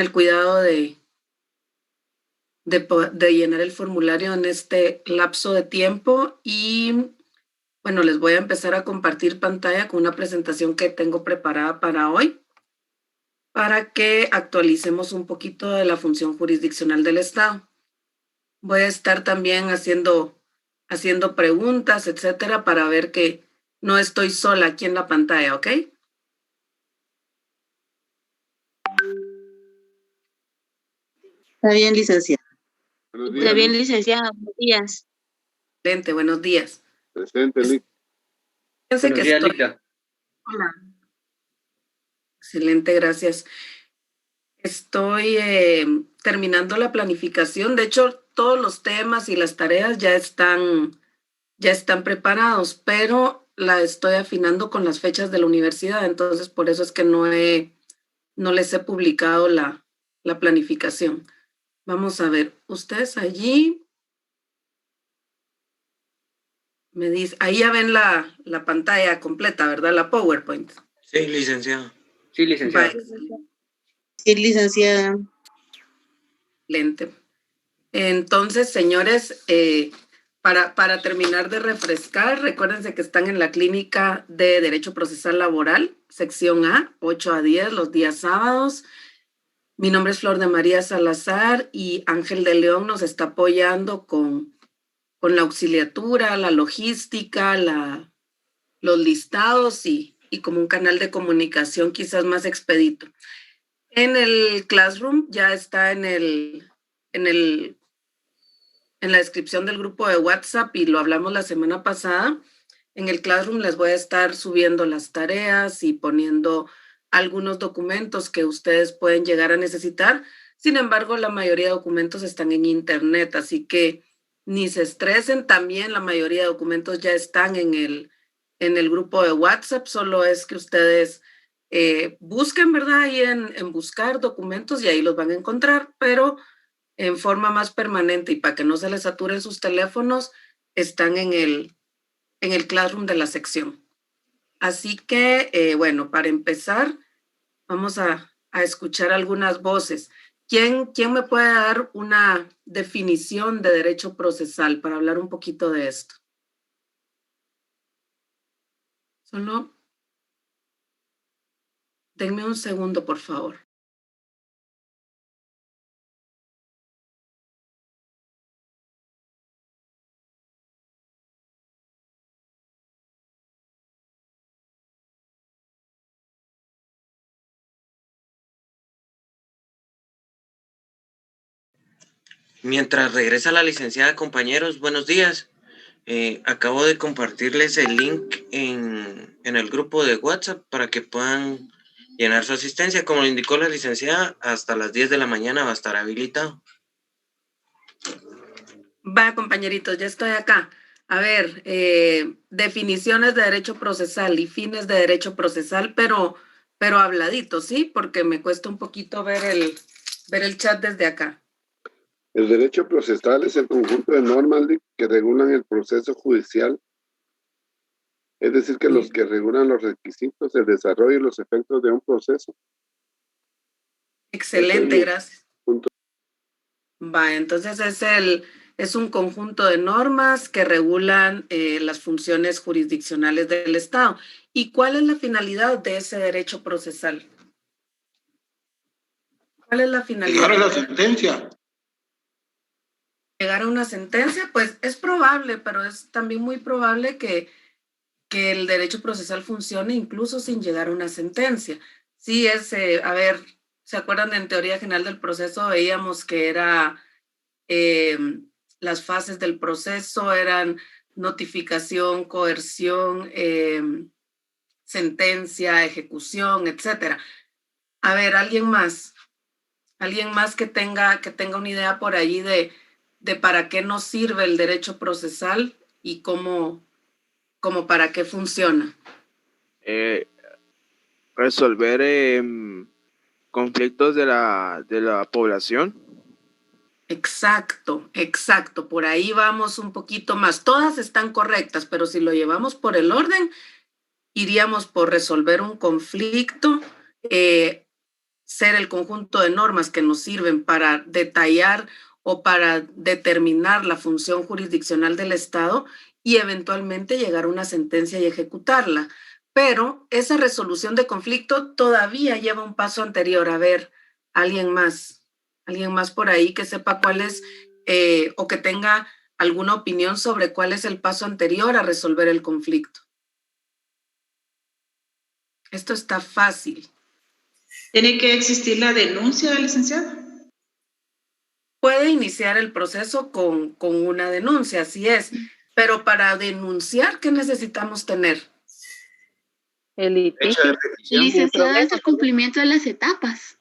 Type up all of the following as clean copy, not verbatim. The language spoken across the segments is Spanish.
el cuidado de llenar el formulario en este lapso de tiempo y bueno, les voy a empezar a compartir pantalla con una presentación que tengo preparada para hoy para que actualicemos un poquito de la función jurisdiccional del Estado. Voy a estar también haciendo preguntas, etcétera, para ver que no estoy sola aquí en la pantalla, ¿ok? Está bien, licenciada. Buenos días. Está bien, licenciada. Buenos días. Excelente, buenos días. Presente, Lic. Fíjense que estoy... Licta. Hola. Excelente, gracias. Estoy terminando la planificación. De hecho, todos los temas y las tareas ya están preparados, pero la estoy afinando con las fechas de la universidad. Entonces, por eso es que no les he publicado la planificación. Vamos a ver, ustedes allí me dicen, ahí ya ven la pantalla completa, ¿verdad? La PowerPoint. Sí, licenciado. Sí, licenciado. Sí, licenciada. Excelente. Entonces, señores, para terminar de refrescar, recuérdense que están en la clínica de Derecho Procesal Laboral, sección A, 8 a 10, los días sábados. Mi nombre es Flor de María Salazar y Ángel de León nos está apoyando con la auxiliatura, la logística, los listados y como un canal de comunicación quizás más expedito. En el Classroom ya está en la descripción del grupo de WhatsApp y lo hablamos la semana pasada. En el Classroom les voy a estar subiendo las tareas y poniendo algunos documentos que ustedes pueden llegar a necesitar. Sin embargo, la mayoría de documentos están en Internet, así que ni se estresen. También la mayoría de documentos ya están en el grupo de WhatsApp. Solo es que ustedes busquen, ¿verdad? Ahí en buscar documentos y ahí los van a encontrar, pero en forma más permanente y para que no se les saturen sus teléfonos, están en el Classroom de la sección. Así que, bueno, para empezar, vamos a escuchar algunas voces. ¿Quién me puede dar una definición de derecho procesal para hablar un poquito de esto? Solo denme un segundo, por favor. Mientras regresa la licenciada, compañeros, buenos días. Acabo de compartirles el link en el grupo de WhatsApp para que puedan llenar su asistencia. Como lo indicó la licenciada, hasta las 10 de la mañana va a estar habilitado. Va, compañeritos, ya estoy acá. A ver, definiciones de derecho procesal y fines de derecho procesal, pero habladito, ¿sí? Porque me cuesta un poquito ver el chat desde acá. El derecho procesal es el conjunto de normas, Lic, que regulan el proceso judicial. Es decir, que los que regulan los requisitos, el desarrollo y los efectos de un proceso. Excelente, gracias. Va, entonces es un conjunto de normas que regulan las funciones jurisdiccionales del Estado. ¿Y cuál es la finalidad de ese derecho procesal? ¿Cuál es la finalidad? Llegar a la sentencia. Llegar a una sentencia, pues es probable, pero es también muy probable que el derecho procesal funcione incluso sin llegar a una sentencia. Sí, a ver, ¿se acuerdan en teoría general del proceso? Veíamos que era las fases del proceso eran notificación, coerción, sentencia, ejecución, etcétera. A ver, alguien más que tenga una idea por ahí de para qué nos sirve el derecho procesal y cómo para qué funciona. Resolver conflictos de la población. Exacto. Por ahí vamos un poquito más. Todas están correctas, pero si lo llevamos por el orden, iríamos por resolver un conflicto. ser el conjunto de normas que nos sirven para detallar o para determinar la función jurisdiccional del Estado y eventualmente llegar a una sentencia y ejecutarla. Pero esa resolución de conflicto todavía lleva un paso anterior. A ver, alguien más por ahí que sepa cuál es o que tenga alguna opinión sobre cuál es el paso anterior a resolver el conflicto. Esto está fácil. ¿Tiene que existir la denuncia, licenciada? Puede iniciar el proceso con una denuncia, así es. Pero para denunciar, ¿qué necesitamos tener? El litigio. Licenciada, es el cumplimiento de las etapas.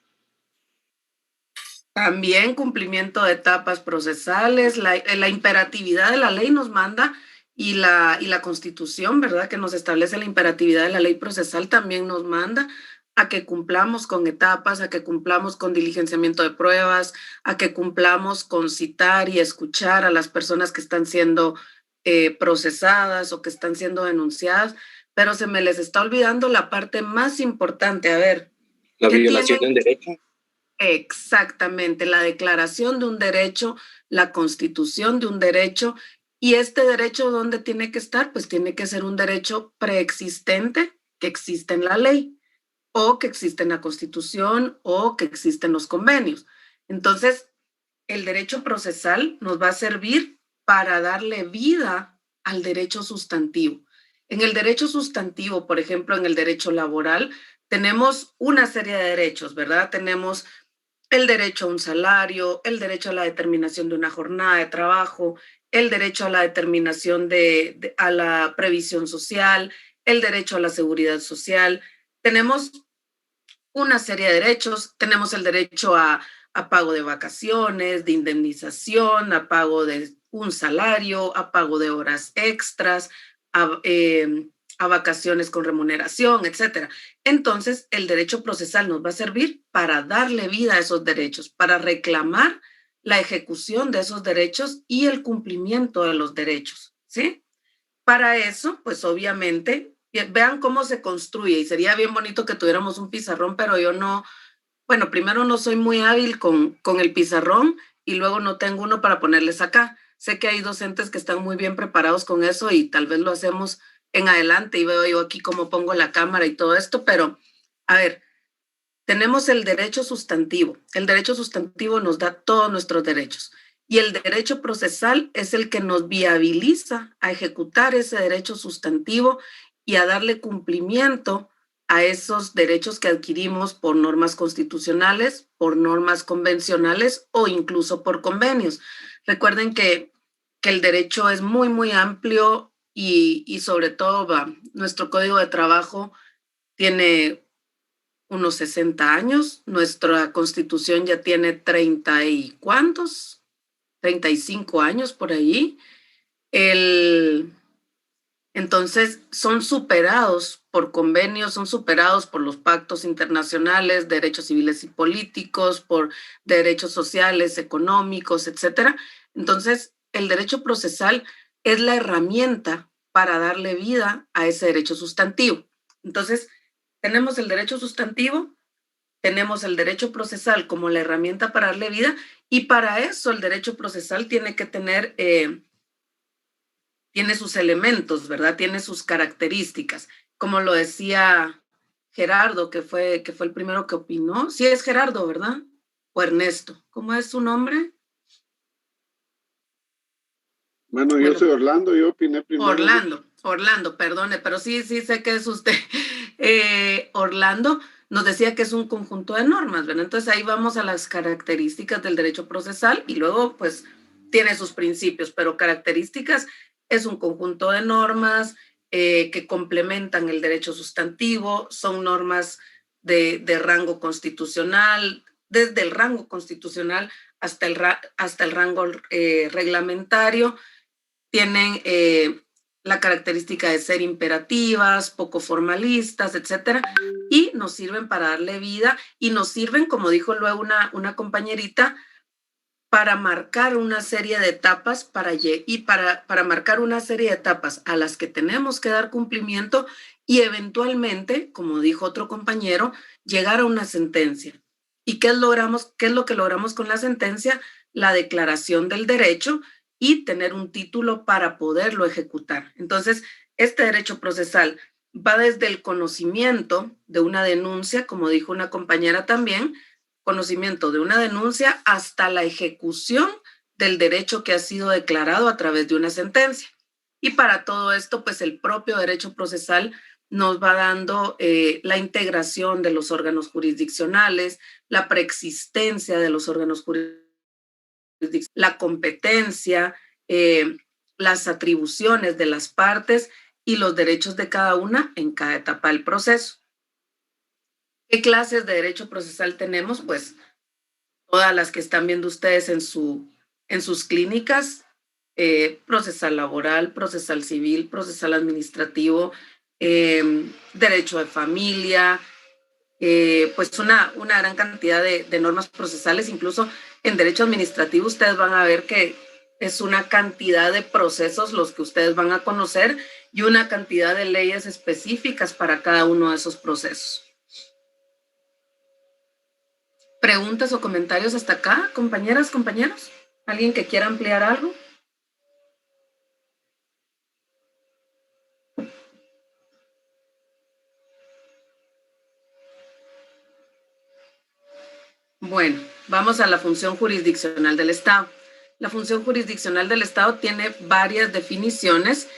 También cumplimiento de etapas procesales, la imperatividad de la ley nos manda y la Constitución, ¿verdad? Que nos establece la imperatividad de la ley procesal también nos manda a que cumplamos con etapas, a que cumplamos con diligenciamiento de pruebas, a que cumplamos con citar y escuchar a las personas que están siendo procesadas o que están siendo denunciadas, pero se me les está olvidando la parte más importante. A ver. La violación de un derecho. Exactamente, la declaración de un derecho, la constitución de un derecho, y este derecho, ¿dónde tiene que estar? Pues tiene que ser un derecho preexistente que existe en la ley, o que existe en la Constitución, o que existe en los convenios. Entonces, el derecho procesal nos va a servir para darle vida al derecho sustantivo. En el derecho sustantivo, por ejemplo, en el derecho laboral, tenemos una serie de derechos, ¿verdad? Tenemos el derecho a un salario, el derecho a la determinación de una jornada de trabajo, el derecho a la determinación a la previsión social, el derecho a la seguridad social. Tenemos una serie de derechos, tenemos el derecho a pago de vacaciones, de indemnización, a pago de un salario, a pago de horas extras, a vacaciones con remuneración, etcétera. Entonces, el derecho procesal nos va a servir para darle vida a esos derechos, para reclamar la ejecución de esos derechos y el cumplimiento de los derechos, ¿sí? Para eso, pues obviamente, vean cómo se construye, y sería bien bonito que tuviéramos un pizarrón, pero yo no, bueno, primero no soy muy hábil con el pizarrón y luego no tengo uno para ponerles acá. Sé que hay docentes que están muy bien preparados con eso y tal vez lo hacemos en adelante y veo yo aquí cómo pongo la cámara y todo esto, pero a ver, tenemos el derecho sustantivo. El derecho sustantivo nos da todos nuestros derechos y el derecho procesal es el que nos viabiliza a ejecutar ese derecho sustantivo y a darle cumplimiento a esos derechos que adquirimos por normas constitucionales, por normas convencionales o incluso por convenios. Recuerden que el derecho es muy, muy amplio y sobre todo nuestro Código de Trabajo tiene unos 60 años, nuestra Constitución ya tiene 30 y ¿cuántos? 35 años por ahí. Entonces son superados por convenios, son superados por los pactos internacionales, derechos civiles y políticos, por derechos sociales, económicos, etcétera. Entonces, el derecho procesal es la herramienta para darle vida a ese derecho sustantivo. Entonces, tenemos el derecho sustantivo, tenemos el derecho procesal como la herramienta para darle vida, y para eso el derecho procesal tiene que tener, tiene sus elementos, ¿verdad? Tiene sus características. Como lo decía Gerardo, que fue el primero que opinó. Sí es Gerardo, ¿verdad? O Ernesto. ¿Cómo es su nombre? Bueno, yo soy Orlando, yo opiné primero. Orlando, perdone, pero sí sé que es usted. Orlando nos decía que es un conjunto de normas, ¿verdad? Entonces ahí vamos a las características del derecho procesal y luego pues tiene sus principios, pero características es un conjunto de normas que complementan el derecho sustantivo, son normas de rango constitucional, desde el rango constitucional hasta el rango reglamentario. Tienen la característica de ser imperativas, poco formalistas, etcétera, y nos sirven para darle vida y nos sirven, como dijo luego una compañerita, para marcar una serie de etapas para marcar una serie de etapas a las que tenemos que dar cumplimiento y eventualmente, como dijo otro compañero, llegar a una sentencia. ¿Y qué es lo que logramos con la sentencia? La declaración del derecho y tener un título para poderlo ejecutar. Entonces, este derecho procesal va desde el conocimiento de una denuncia, como dijo una compañera también, conocimiento de una denuncia hasta la ejecución del derecho que ha sido declarado a través de una sentencia. Y para todo esto, pues el propio derecho procesal nos va dando la integración de los órganos jurisdiccionales, la preexistencia de los órganos jurisdiccionales, la competencia, las atribuciones de las partes y los derechos de cada una en cada etapa del proceso. ¿Qué clases de derecho procesal tenemos? Pues todas las que están viendo ustedes en sus clínicas, procesal laboral, procesal civil, procesal administrativo, derecho de familia, pues una gran cantidad de normas procesales. Incluso en derecho administrativo ustedes van a ver que es una cantidad de procesos los que ustedes van a conocer y una cantidad de leyes específicas para cada uno de esos procesos. ¿Preguntas o comentarios hasta acá, compañeras, compañeros? ¿Alguien que quiera ampliar algo? Bueno, vamos a la función jurisdiccional del Estado. La función jurisdiccional del Estado tiene varias definiciones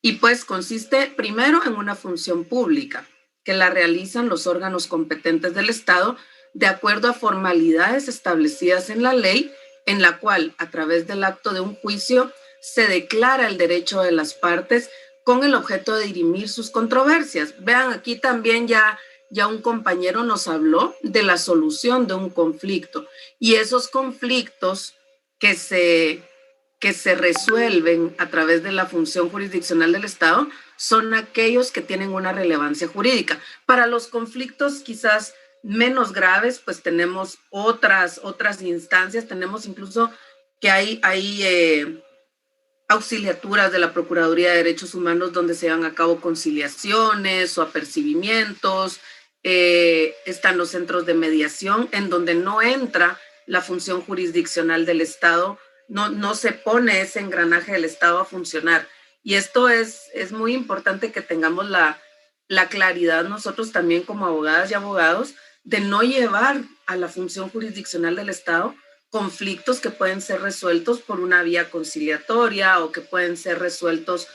y pues consiste primero en una función pública que la realizan los órganos competentes del Estado de acuerdo a formalidades establecidas en la ley, en la cual a través del acto de un juicio se declara el derecho de las partes con el objeto de dirimir sus controversias. Vean, aquí también ya un compañero nos habló de la solución de un conflicto y esos conflictos que se resuelven a través de la función jurisdiccional del Estado son aquellos que tienen una relevancia jurídica. Para los conflictos quizás menos graves, pues tenemos otras instancias, tenemos incluso que hay auxiliaturas de la Procuraduría de Derechos Humanos donde se llevan a cabo conciliaciones o apercibimientos, están los centros de mediación en donde no entra la función jurisdiccional del Estado, no se pone ese engranaje del Estado a funcionar. Y esto es muy importante que tengamos la claridad nosotros también como abogadas y abogados de no llevar a la función jurisdiccional del Estado conflictos que pueden ser resueltos por una vía conciliatoria o que pueden ser resueltos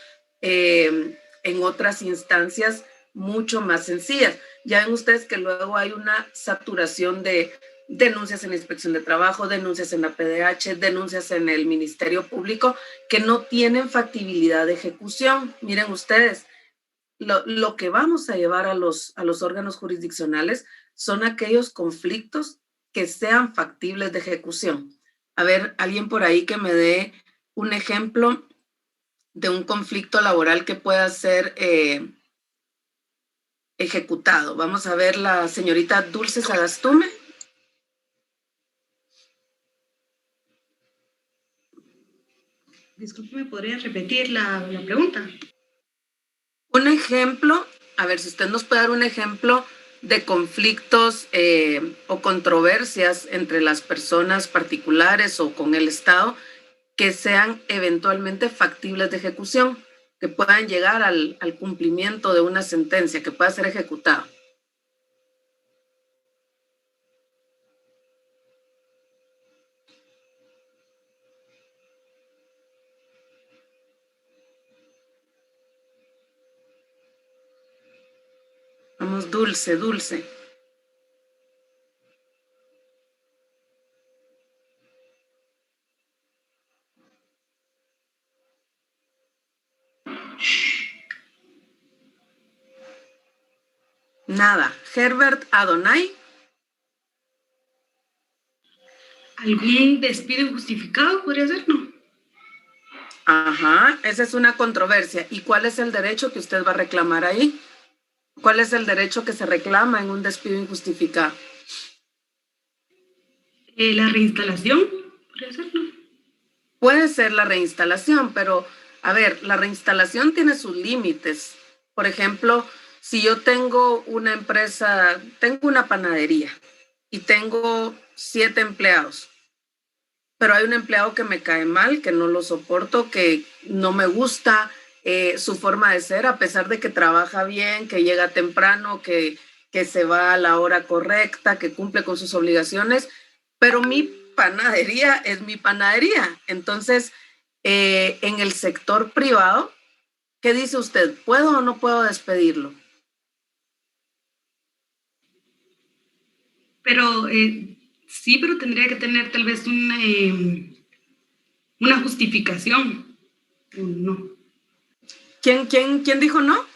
en otras instancias mucho más sencillas. Ya ven ustedes que luego hay una saturación de denuncias en la Inspección de Trabajo, denuncias en la PDH, denuncias en el Ministerio Público que no tienen factibilidad de ejecución. Miren ustedes, lo que vamos a llevar a los órganos jurisdiccionales son aquellos conflictos que sean factibles de ejecución. A ver, alguien por ahí que me dé un ejemplo de un conflicto laboral que pueda ser ejecutado. Vamos a ver la señorita Dulce Sagastume. Disculpe, ¿me podría repetir la pregunta? Un ejemplo, a ver si usted nos puede dar un ejemplo de conflictos o controversias entre las personas particulares o con el Estado que sean eventualmente factibles de ejecución, que puedan llegar al cumplimiento de una sentencia, que pueda ser ejecutada. Vamos, Dulce, Dulce. Nada. Herbert Adonai. ¿Algún despido injustificado podría ser? No. Ajá, esa es una controversia. ¿Y cuál es el derecho que usted va a reclamar ahí? ¿Cuál es el derecho que se reclama en un despido injustificado? ¿La reinstalación? ¿Podría ser? No. Puede ser la reinstalación, pero, a ver, la reinstalación tiene sus límites. Por ejemplo, si yo tengo una empresa, tengo una panadería y tengo 7 empleados, pero hay un empleado que me cae mal, que no lo soporto, que no me gusta su forma de ser, a pesar de que trabaja bien, que llega temprano, que se va a la hora correcta, que cumple con sus obligaciones, pero mi panadería es mi panadería. Entonces, en el sector privado, ¿qué dice usted? ¿Puedo o no puedo despedirlo? Pero sí, pero tendría que tener tal vez una justificación. No. ¿Quién dijo no?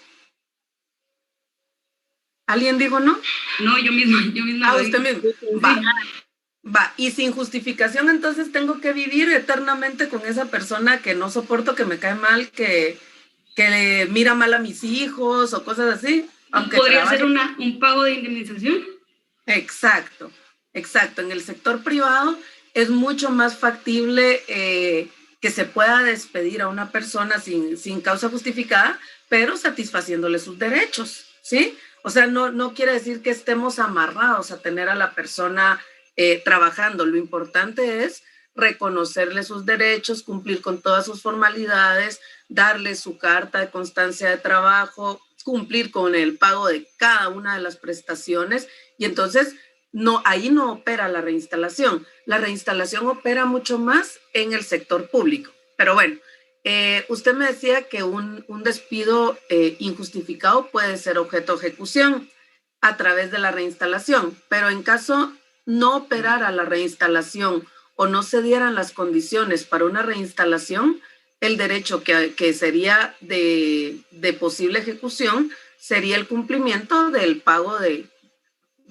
¿Alguien dijo no? No, yo misma. Usted mismo. Va. Y sin justificación, entonces tengo que vivir eternamente con esa persona que no soporto, que me cae mal, que le mira mal a mis hijos o cosas así. Aunque ¿podría ser un pago de indemnización? Exacto. En el sector privado es mucho más factible que se pueda despedir a una persona sin causa justificada, pero satisfaciéndole sus derechos, ¿sí? O sea, no quiere decir que estemos amarrados a tener a la persona trabajando. Lo importante es reconocerle sus derechos, cumplir con todas sus formalidades, darle su carta de constancia de trabajo, cumplir con el pago de cada una de las prestaciones, y entonces ahí no opera la reinstalación. La reinstalación opera mucho más en el sector público. Pero bueno, usted me decía que un despido injustificado puede ser objeto de ejecución a través de la reinstalación, pero en caso no operara la reinstalación o no se dieran las condiciones para una reinstalación, el derecho que sería de posible ejecución sería el cumplimiento del pago de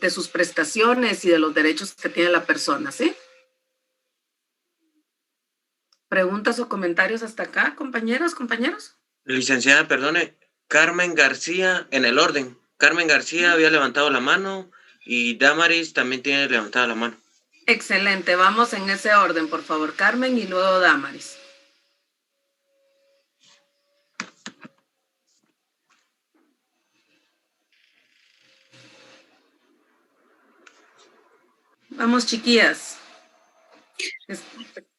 sus prestaciones y de los derechos que tiene la persona, ¿sí? ¿Preguntas o comentarios hasta acá, compañeros? Licenciada, perdone, Carmen García, en el orden. Carmen García había levantado la mano y Damaris también tiene levantada la mano. Excelente, vamos en ese orden, por favor, Carmen y luego Damaris. Vamos, chiquillas.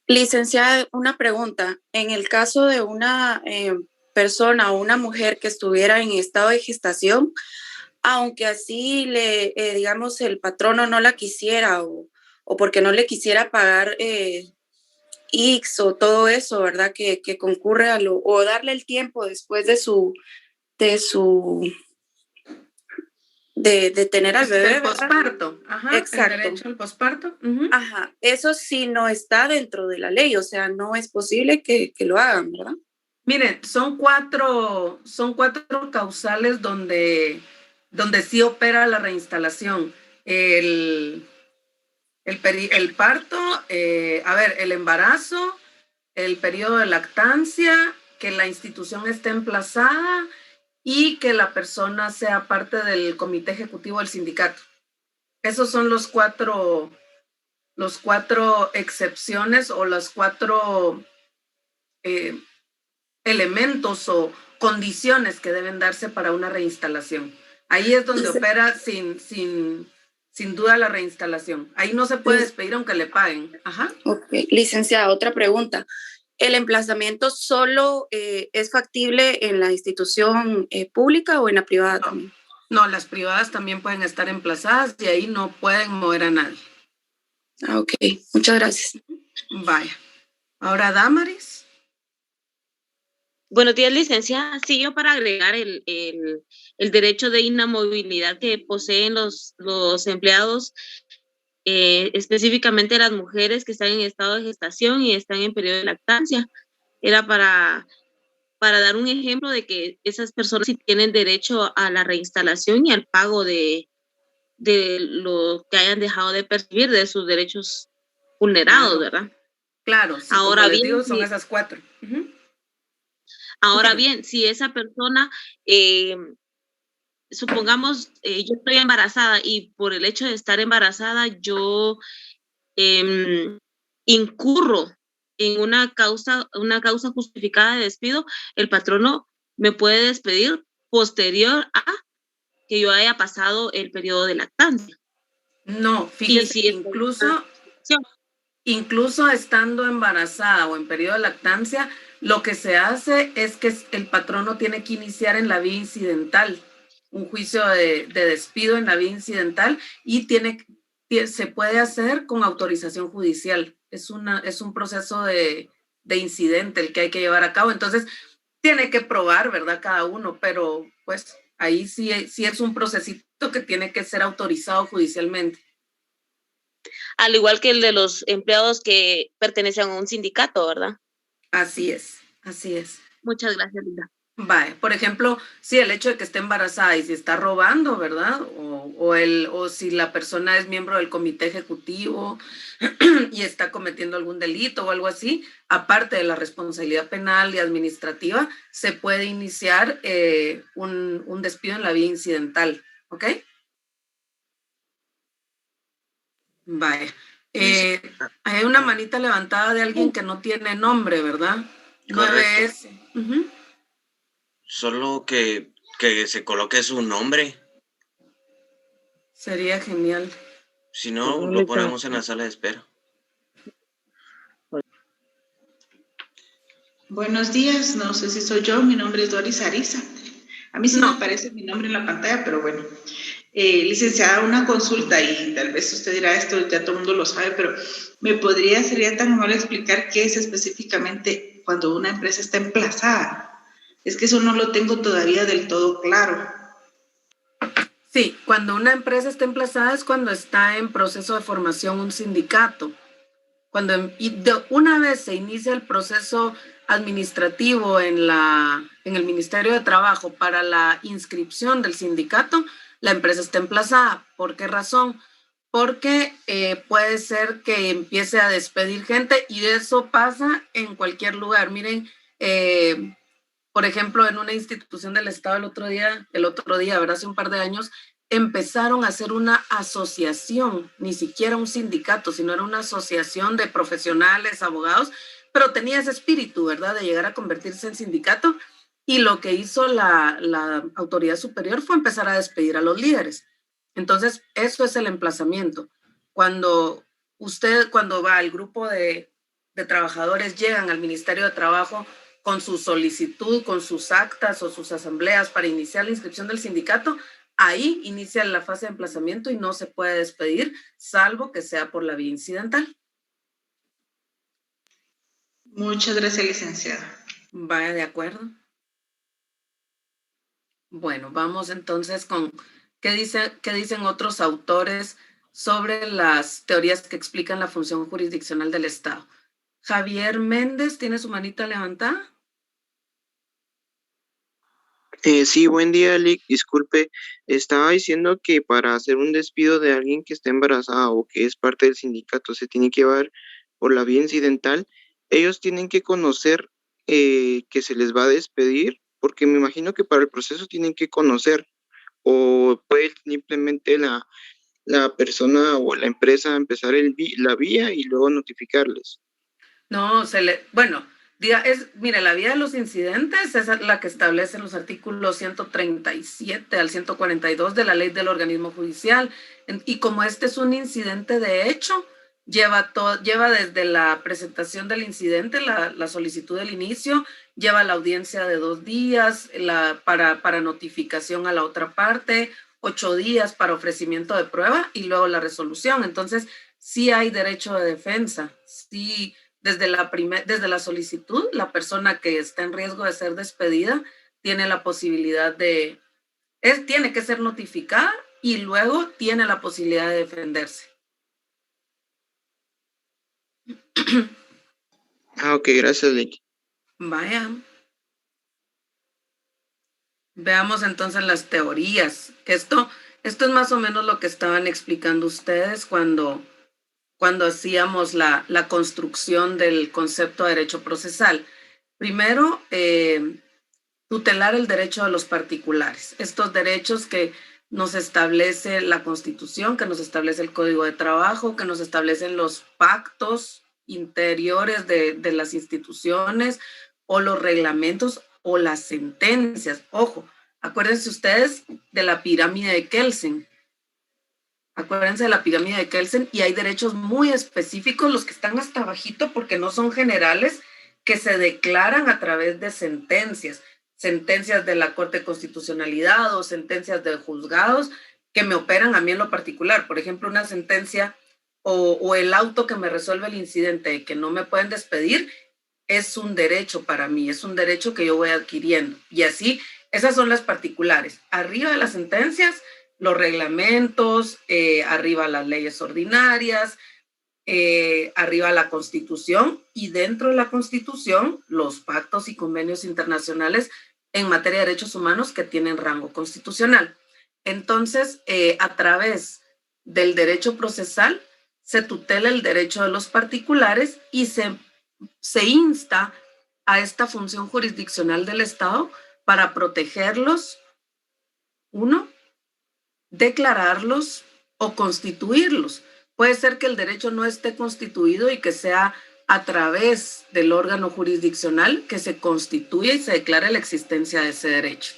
Licenciada, una pregunta. En el caso de una persona o una mujer que estuviera en estado de gestación, aunque así digamos, el patrono no la quisiera o porque no le quisiera pagar X o todo eso, ¿verdad? Que concurre o darle el tiempo después de tener al bebé. El posparto. Ajá. Exacto. El derecho al posparto. Ajá. Eso sí no está dentro de la ley, o sea, no es posible que lo hagan, ¿verdad? Miren, son cuatro causales donde sí opera la reinstalación. El parto, el embarazo, el periodo de lactancia, que la institución esté emplazada y que la persona sea parte del comité ejecutivo del sindicato. Esos son los cuatro excepciones o los 4 elementos o condiciones que deben darse para una reinstalación. Ahí es donde opera sin duda la reinstalación. Ahí no se puede despedir aunque le paguen. Ajá. Okay. Licenciada, otra pregunta. ¿El emplazamiento solo es factible en la institución pública o en la privada también? No, las privadas también pueden estar emplazadas y ahí no pueden mover a nadie. Ok, muchas gracias. Vaya. Ahora, Damaris. Buenos días, licenciada. Sí, yo para agregar el derecho de inamovilidad que poseen los empleados, específicamente las mujeres que están en estado de gestación y están en periodo de lactancia. Era para dar un ejemplo de que esas personas sí tienen derecho a la reinstalación y al pago de lo que hayan dejado de percibir, de sus derechos vulnerados, ¿verdad? Claro, sí, ahora bien, digo, son esas 4. Ahora bien, si esa persona, supongamos, yo estoy embarazada y por el hecho de estar embarazada, yo incurro en una causa justificada de despido, el patrono me puede despedir posterior a que yo haya pasado el periodo de lactancia. No, fíjese, sí, incluso estando embarazada o en periodo de lactancia, lo que se hace es que el patrono tiene que iniciar en la vía incidental, un juicio de despido en la vía incidental y se puede hacer con autorización judicial. Es un proceso de incidente el que hay que llevar a cabo. Entonces, tiene que probar, ¿verdad? Cada uno, pero pues ahí sí es un procesito que tiene que ser autorizado judicialmente. Al igual que el de los empleados que pertenecen a un sindicato, ¿verdad? Así es. Muchas gracias, Linda. Vale, por ejemplo, sí, el hecho de que esté embarazada y si está robando, ¿verdad? O si la persona es miembro del comité ejecutivo y está cometiendo algún delito o algo así, aparte de la responsabilidad penal y administrativa, se puede iniciar un despido en la vía incidental, ¿ok? Vale. Hay una manita levantada de alguien que no tiene nombre, ¿verdad? 9S. Solo que se coloque su nombre. Sería genial. Si no, lo ponemos en la sala de espera. Buenos días, no sé si soy yo, mi nombre es Doris Ariza. A mí sí me aparece mi nombre en la pantalla, pero bueno. Licenciada, una consulta y tal vez usted dirá esto, ya todo el mundo lo sabe, pero sería tan amable explicar qué es específicamente cuando una empresa está emplazada? Es que eso no lo tengo todavía del todo claro. Sí, cuando una empresa está emplazada es cuando está en proceso de formación un sindicato. Una vez se inicia el proceso administrativo en el Ministerio de Trabajo para la inscripción del sindicato, la empresa está emplazada. ¿Por qué razón? Porque puede ser que empiece a despedir gente y eso pasa en cualquier lugar. Miren, por ejemplo, en una institución del Estado el otro día, ¿verdad? Hace un par de años, empezaron a hacer una asociación, ni siquiera un sindicato, sino era una asociación de profesionales, abogados, pero tenía ese espíritu, ¿verdad? De llegar a convertirse en sindicato. Y lo que hizo la autoridad superior fue empezar a despedir a los líderes. Entonces, eso es el emplazamiento. Cuando va el grupo de trabajadores, llegan al Ministerio de Trabajo con su solicitud, con sus actas o sus asambleas para iniciar la inscripción del sindicato, ahí inicia la fase de emplazamiento y no se puede despedir, salvo que sea por la vía incidental. Muchas gracias, licenciada. Vaya, de acuerdo. Bueno, vamos entonces con qué dicen otros autores sobre las teorías que explican la función jurisdiccional del Estado. Javier Méndez, ¿tiene su manita levantada? Sí, buen día, Lick. Disculpe, estaba diciendo que para hacer un despido de alguien que está embarazada o que es parte del sindicato se tiene que llevar por la vía incidental. Ellos tienen que conocer que se les va a despedir, porque me imagino que para el proceso tienen que conocer, o puede simplemente la persona o la empresa empezar la vía y luego notificarles. No, mire, la vía de los incidentes es la que establece los artículos 137 al 142 de la ley del organismo judicial. Y como este es un incidente de hecho, lleva desde la presentación del incidente, la solicitud del inicio, lleva la audiencia de 2 días para notificación a la otra parte, 8 días para ofrecimiento de prueba y luego la resolución. Entonces, sí hay derecho de defensa, sí. Desde la solicitud, la persona que está en riesgo de ser despedida tiene la posibilidad tiene que ser notificada y luego tiene la posibilidad de defenderse. Ok, gracias, Lick. Vaya. Veamos entonces las teorías. Esto es más o menos lo que estaban explicando ustedes cuando hacíamos la construcción del concepto de derecho procesal. Primero, tutelar el derecho de los particulares. Estos derechos que nos establece la Constitución, que nos establece el Código de Trabajo, que nos establecen los pactos interiores de las instituciones o los reglamentos o las sentencias. Ojo, acuérdense ustedes de la pirámide de Kelsen. Acuérdense de la pirámide de Kelsen, y hay derechos muy específicos, los que están hasta abajito porque no son generales, que se declaran a través de sentencias de la Corte de Constitucionalidad o sentencias de juzgados que me operan a mí en lo particular. Por ejemplo, una sentencia o el auto que me resuelve el incidente de que no me pueden despedir es un derecho para mí, es un derecho que yo voy adquiriendo. Y así, esas son las particulares. Arriba de las sentencias, los reglamentos, arriba las leyes ordinarias, arriba la Constitución, y dentro de la Constitución los pactos y convenios internacionales en materia de derechos humanos que tienen rango constitucional. Entonces, a través del derecho procesal se tutela el derecho de los particulares y se insta a esta función jurisdiccional del Estado para protegerlos, uno, declararlos o constituirlos. Puede ser que el derecho no esté constituido y que sea a través del órgano jurisdiccional que se constituya y se declare la existencia de ese derecho.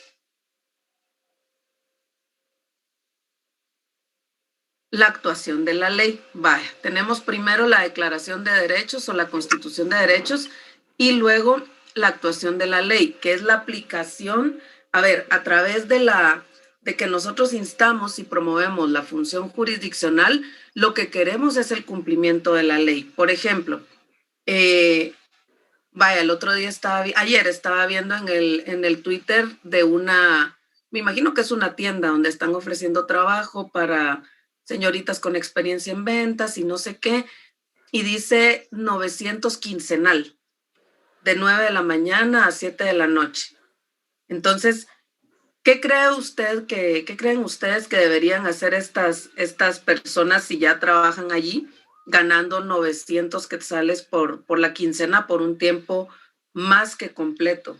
La actuación de la ley. Vaya, tenemos primero la declaración de derechos o la constitución de derechos y luego la actuación de la ley, que es la aplicación, a través de que nosotros instamos y promovemos la función jurisdiccional, lo que queremos es el cumplimiento de la ley. Por ejemplo, el otro día ayer estaba viendo en el Twitter de me imagino que es una tienda donde están ofreciendo trabajo para señoritas con experiencia en ventas y no sé qué, y dice 900 quincenal, de 9 de la mañana a 7 de la noche. Entonces, ¿qué creen ustedes que deberían hacer estas personas si ya trabajan allí, ganando 900 quetzales por la quincena por un tiempo más que completo?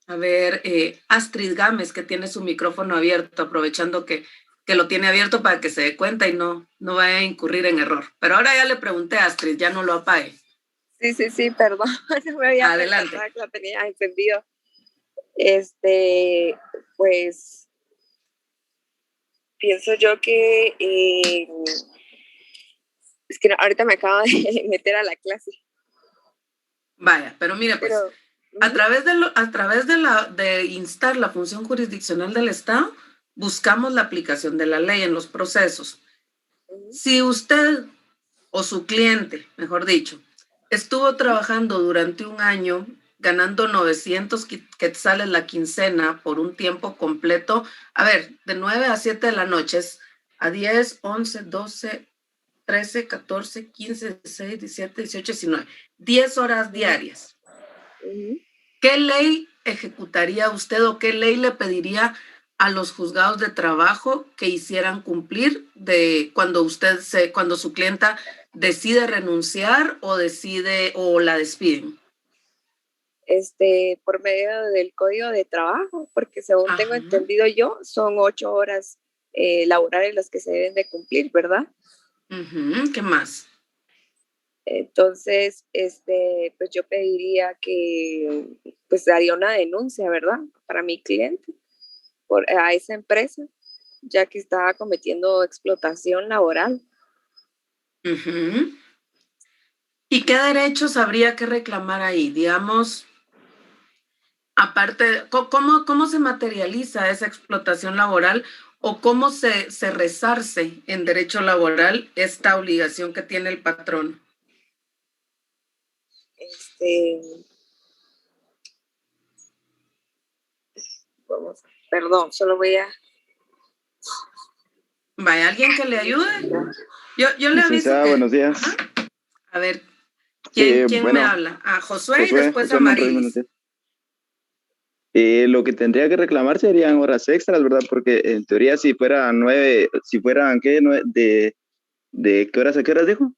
A ver, Astrid Gámez, que tiene su micrófono abierto, aprovechando que lo tiene abierto para que se dé cuenta y no vaya a incurrir en error. Pero ahora ya le pregunté a Astrid, ya no lo apague. Sí, perdón. No me había Adelante. pensado que lo tenía encendido. Pues pienso yo que es que ahorita me acabo de meter a la clase. Vaya, pero mire, pues, a través de instar la función jurisdiccional del Estado, buscamos la aplicación de la ley en los procesos. Si usted o su cliente, mejor dicho, estuvo trabajando durante un año ganando 900 quetzales la quincena por un tiempo completo, de 9 a 7 de la noche, es a 10, 11, 12, 13, 14, 15, 16, 17, 18, 19, 10 horas diarias. ¿Qué ley ejecutaría usted o qué ley le pediría a los juzgados de trabajo que hicieran cumplir cuando su clienta decide renunciar o la despiden? Por medio del Código de Trabajo, porque según tengo entendido yo, son 8 horas laborales las que se deben de cumplir, ¿verdad? ¿Qué más? Entonces, pues yo pediría que, pues haría una denuncia, ¿verdad? Para mi cliente, a esa empresa, ya que estaba cometiendo explotación laboral. ¿Y qué derechos habría que reclamar ahí? Digamos, aparte, ¿cómo se materializa esa explotación laboral o cómo se resarce en derecho laboral esta obligación que tiene el patrón? Perdón, solo voy a... ¿Vaya alguien que le ayude? Yo le aviso que... Buenos días. A ver, ¿quién me habla? A Josué y después a Marilis. Lo que tendría que reclamar serían horas extras, ¿verdad? Porque en teoría si fueran ¿qué? ¿De qué horas a qué horas dijo?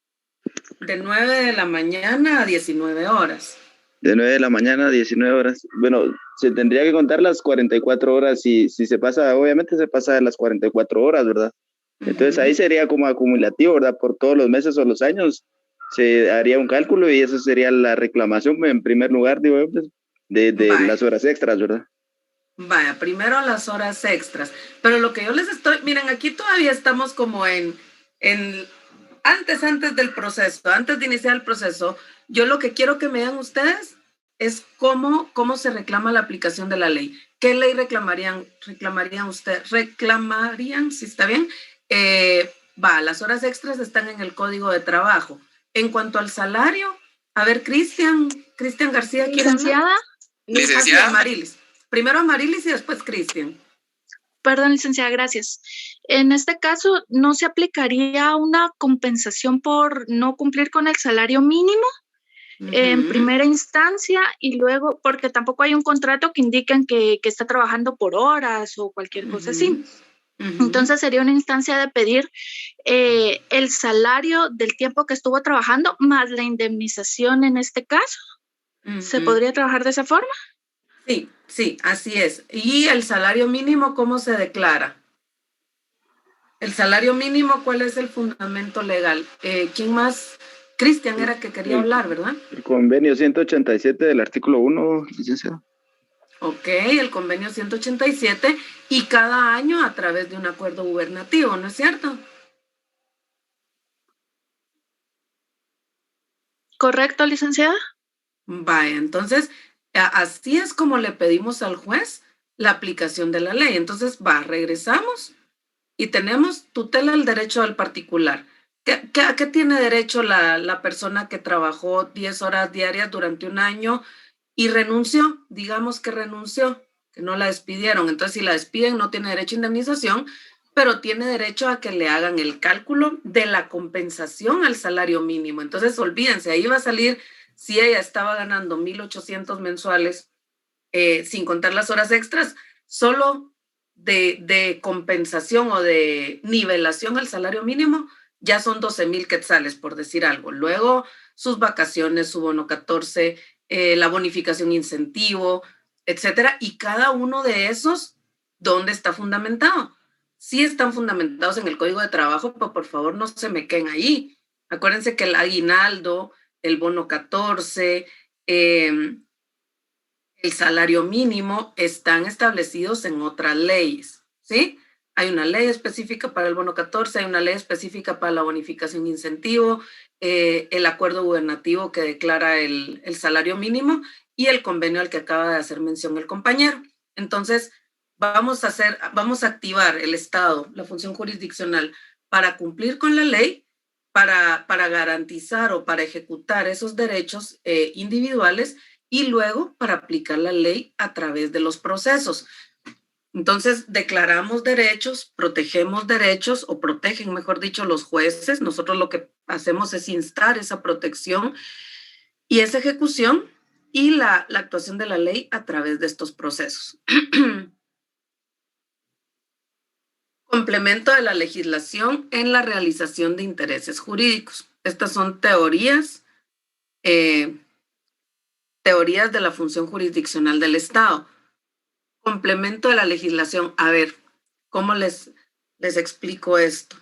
De 9 de la mañana a 19 horas. De 9 de la mañana a 19 horas. Bueno, se tendría que contar las 44 horas. Si se pasa, obviamente se pasa de las 44 horas, ¿verdad? Entonces ahí sería como acumulativo, ¿verdad? Por todos los meses o los años se haría un cálculo y eso sería la reclamación en primer lugar, digo, pues, de las horas extras, ¿verdad? Vaya, primero las horas extras. Pero lo que yo les miren, aquí todavía estamos como en Antes del proceso, antes de iniciar el proceso, yo lo que quiero que me digan ustedes es cómo se reclama la aplicación de la ley. ¿Qué ley reclamarían ustedes? ¿Reclamarían, si está bien? Las horas extras están en el Código de Trabajo. En cuanto al salario, a ver, Cristian García. Licenciada. Licenciada. Amarilis. Primero Amarilis y después Cristian. Perdón, licenciada, gracias. En este caso, ¿no se aplicaría una compensación por no cumplir con el salario mínimo en primera instancia y luego, porque tampoco hay un contrato que indiquen que está trabajando por horas o cualquier cosa así? Entonces sería una instancia de pedir el salario del tiempo que estuvo trabajando más la indemnización en este caso. ¿Se podría trabajar de esa forma? Sí, así es. ¿Y el salario mínimo cómo se declara? El salario mínimo, ¿cuál es el fundamento legal? ¿Quién más? Cristian era que quería hablar, ¿verdad? El convenio 187 del artículo 1, licenciado. Ok, el convenio 187 y cada año a través de un acuerdo gubernativo, ¿no es cierto? ¿Correcto, licenciada? Vaya, entonces, así es como le pedimos al juez la aplicación de la ley. Entonces, regresamos y tenemos tutela del derecho del particular. ¿A qué tiene derecho la persona que trabajó 10 horas diarias durante un año y renunció? Digamos que renunció, que no la despidieron. Entonces, si la despiden, no tiene derecho a indemnización, pero tiene derecho a que le hagan el cálculo de la compensación al salario mínimo. Entonces, olvídense, ahí va a salir, si ella estaba ganando 1,800 mensuales, sin contar las horas extras, solo de compensación o de nivelación al salario mínimo, ya son 12,000 quetzales, por decir algo. Luego, sus vacaciones, su bono 14, la bonificación incentivo, etcétera. Y cada uno de esos, ¿dónde está fundamentado? Sí están fundamentados en el Código de Trabajo, pero por favor no se me queden ahí. Acuérdense que el aguinaldo, el bono 14, el salario mínimo están establecidos en otras leyes, ¿sí? Hay una ley específica para el bono 14, hay una ley específica para la bonificación incentivo, el acuerdo gubernativo que declara el salario mínimo y el convenio al que acaba de hacer mención el compañero. Entonces, vamos a activar el Estado, la función jurisdiccional, para cumplir con la ley, para garantizar o para ejecutar esos derechos individuales y luego para aplicar la ley a través de los procesos. Entonces, declaramos derechos, protegemos derechos, o protegen, mejor dicho, los jueces. Nosotros lo que hacemos es instar esa protección y esa ejecución y la actuación de la ley a través de estos procesos. Complemento de la legislación en la realización de intereses jurídicos. Estas son teorías de la función jurisdiccional del Estado. Complemento de la legislación. A ver, ¿cómo les explico esto?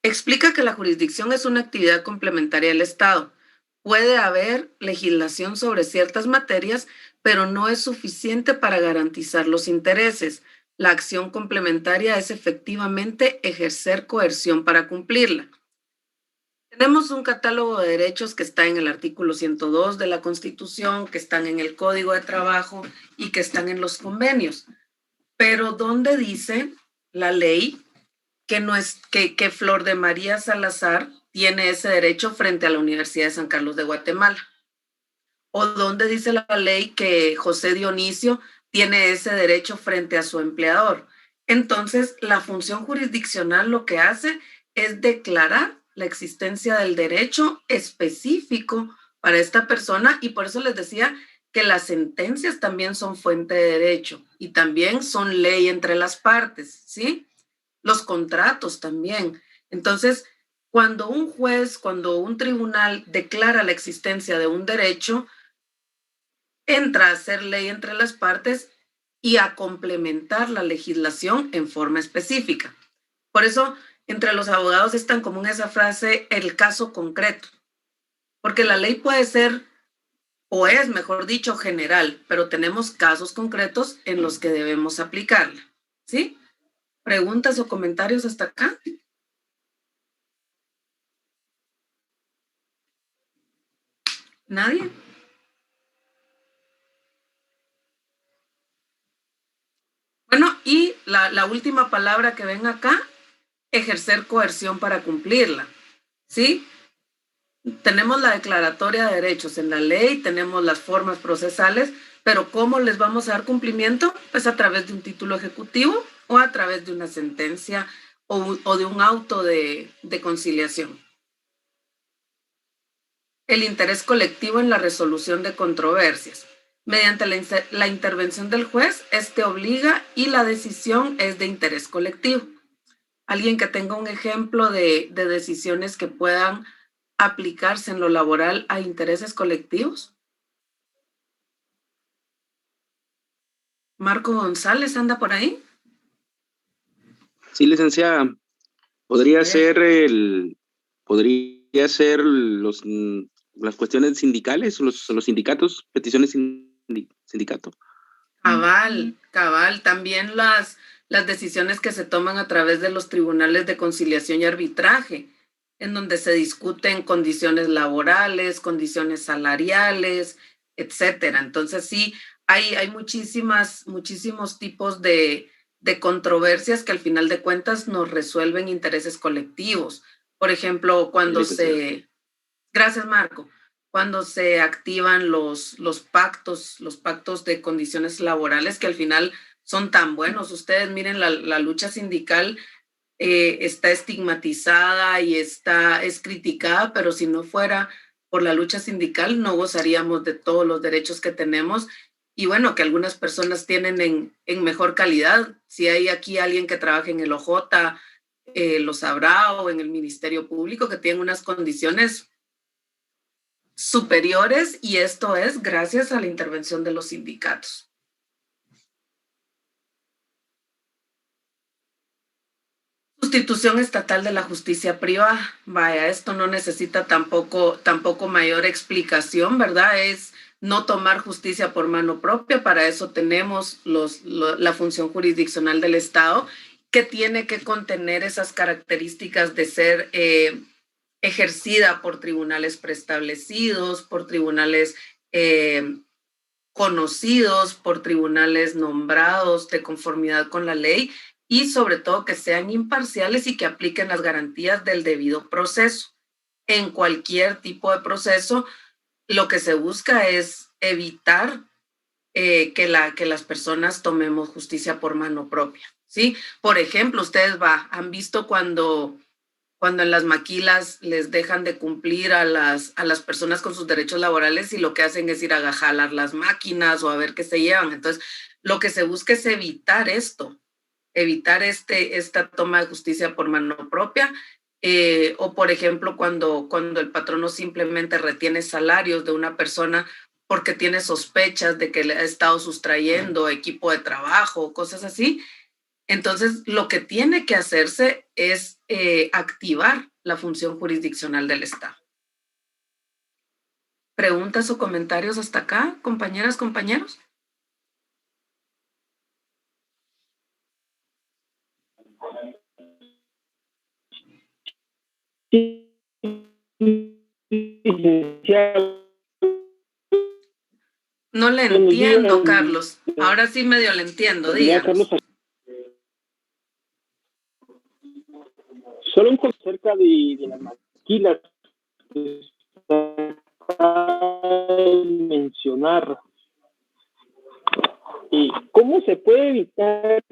Explica que la jurisdicción es una actividad complementaria del Estado. Puede haber legislación sobre ciertas materias, pero no es suficiente para garantizar los intereses. La acción complementaria es efectivamente ejercer coerción para cumplirla. Tenemos un catálogo de derechos que está en el artículo 102 de la Constitución, que están en el Código de Trabajo y que están en los convenios. Pero ¿dónde dice la ley que Flor de María Salazar tiene ese derecho frente a la Universidad de San Carlos de Guatemala? ¿O dónde dice la ley que José Dionisio tiene ese derecho frente a su empleador? Entonces, la función jurisdiccional lo que hace es declarar la existencia del derecho específico para esta persona, y por eso les decía que las sentencias también son fuente de derecho y también son ley entre las partes, ¿sí? Los contratos también. Entonces, cuando un juez, cuando un tribunal declara la existencia de un derecho, entra a ser ley entre las partes y a complementar la legislación en forma específica. Por eso, entre los abogados es tan común esa frase, el caso concreto, porque la ley puede ser, o es, mejor dicho, general, pero tenemos casos concretos en los que debemos aplicarla, ¿sí? ¿Preguntas o comentarios hasta acá? ¿Nadie? Bueno, y la última palabra que ven acá, ejercer coerción para cumplirla, ¿sí? Tenemos la declaratoria de derechos en la ley, tenemos las formas procesales, pero ¿cómo les vamos a dar cumplimiento? Pues a través de un título ejecutivo o a través de una sentencia o de un auto de conciliación. El interés colectivo en la resolución de controversias. Mediante la intervención del juez, este obliga y la decisión es de interés colectivo. Alguien que tenga un ejemplo de decisiones que puedan aplicarse en lo laboral a intereses colectivos. Marco González, ¿anda por ahí? Sí, licenciada. Podría ser las cuestiones sindicales, los sindicatos, peticiones sindicato. Cabal. También las decisiones que se toman a través de los tribunales de conciliación y arbitraje, en donde se discuten condiciones laborales, condiciones salariales, etcétera. Entonces sí, hay muchísimos tipos de controversias que al final de cuentas nos resuelven intereses colectivos. Por ejemplo, cuando Gracias, Marco. Cuando se activan los pactos de condiciones laborales que al final son tan buenos. Ustedes miren, la lucha sindical está estigmatizada y es criticada, pero si no fuera por la lucha sindical no gozaríamos de todos los derechos que tenemos y bueno, que algunas personas tienen en mejor calidad. Si hay aquí alguien que trabaja en el OJ, lo sabrá, o en el Ministerio Público, que tienen unas condiciones superiores, y esto es gracias a la intervención de los sindicatos. Sustitución estatal de la justicia privada. Vaya, esto no necesita tampoco mayor explicación, ¿verdad? Es no tomar justicia por mano propia. Para eso tenemos la función jurisdiccional del Estado, que tiene que contener esas características de ser ejercida por tribunales preestablecidos, por tribunales conocidos, por tribunales nombrados de conformidad con la ley, y sobre todo que sean imparciales y que apliquen las garantías del debido proceso. En cualquier tipo de proceso, lo que se busca es evitar que las personas tomemos justicia por mano propia, ¿sí? Por ejemplo, ustedes han visto cuando en las maquilas les dejan de cumplir a las personas con sus derechos laborales y lo que hacen es ir a jalar las máquinas o a ver qué se llevan. Entonces, lo que se busca es evitar esto, evitar esta toma de justicia por mano propia, o por ejemplo, cuando el patrono simplemente retiene salarios de una persona porque tiene sospechas de que le ha estado sustrayendo equipo de trabajo, cosas así. Entonces, lo que tiene que hacerse es activar la función jurisdiccional del Estado. ¿Preguntas o comentarios hasta acá, compañeras, compañeros? No le entiendo, Carlos. Ahora sí medio le entiendo, díganos. Solo un concepto acerca de las maquilas que mencionar. ¿Cómo se puede evitar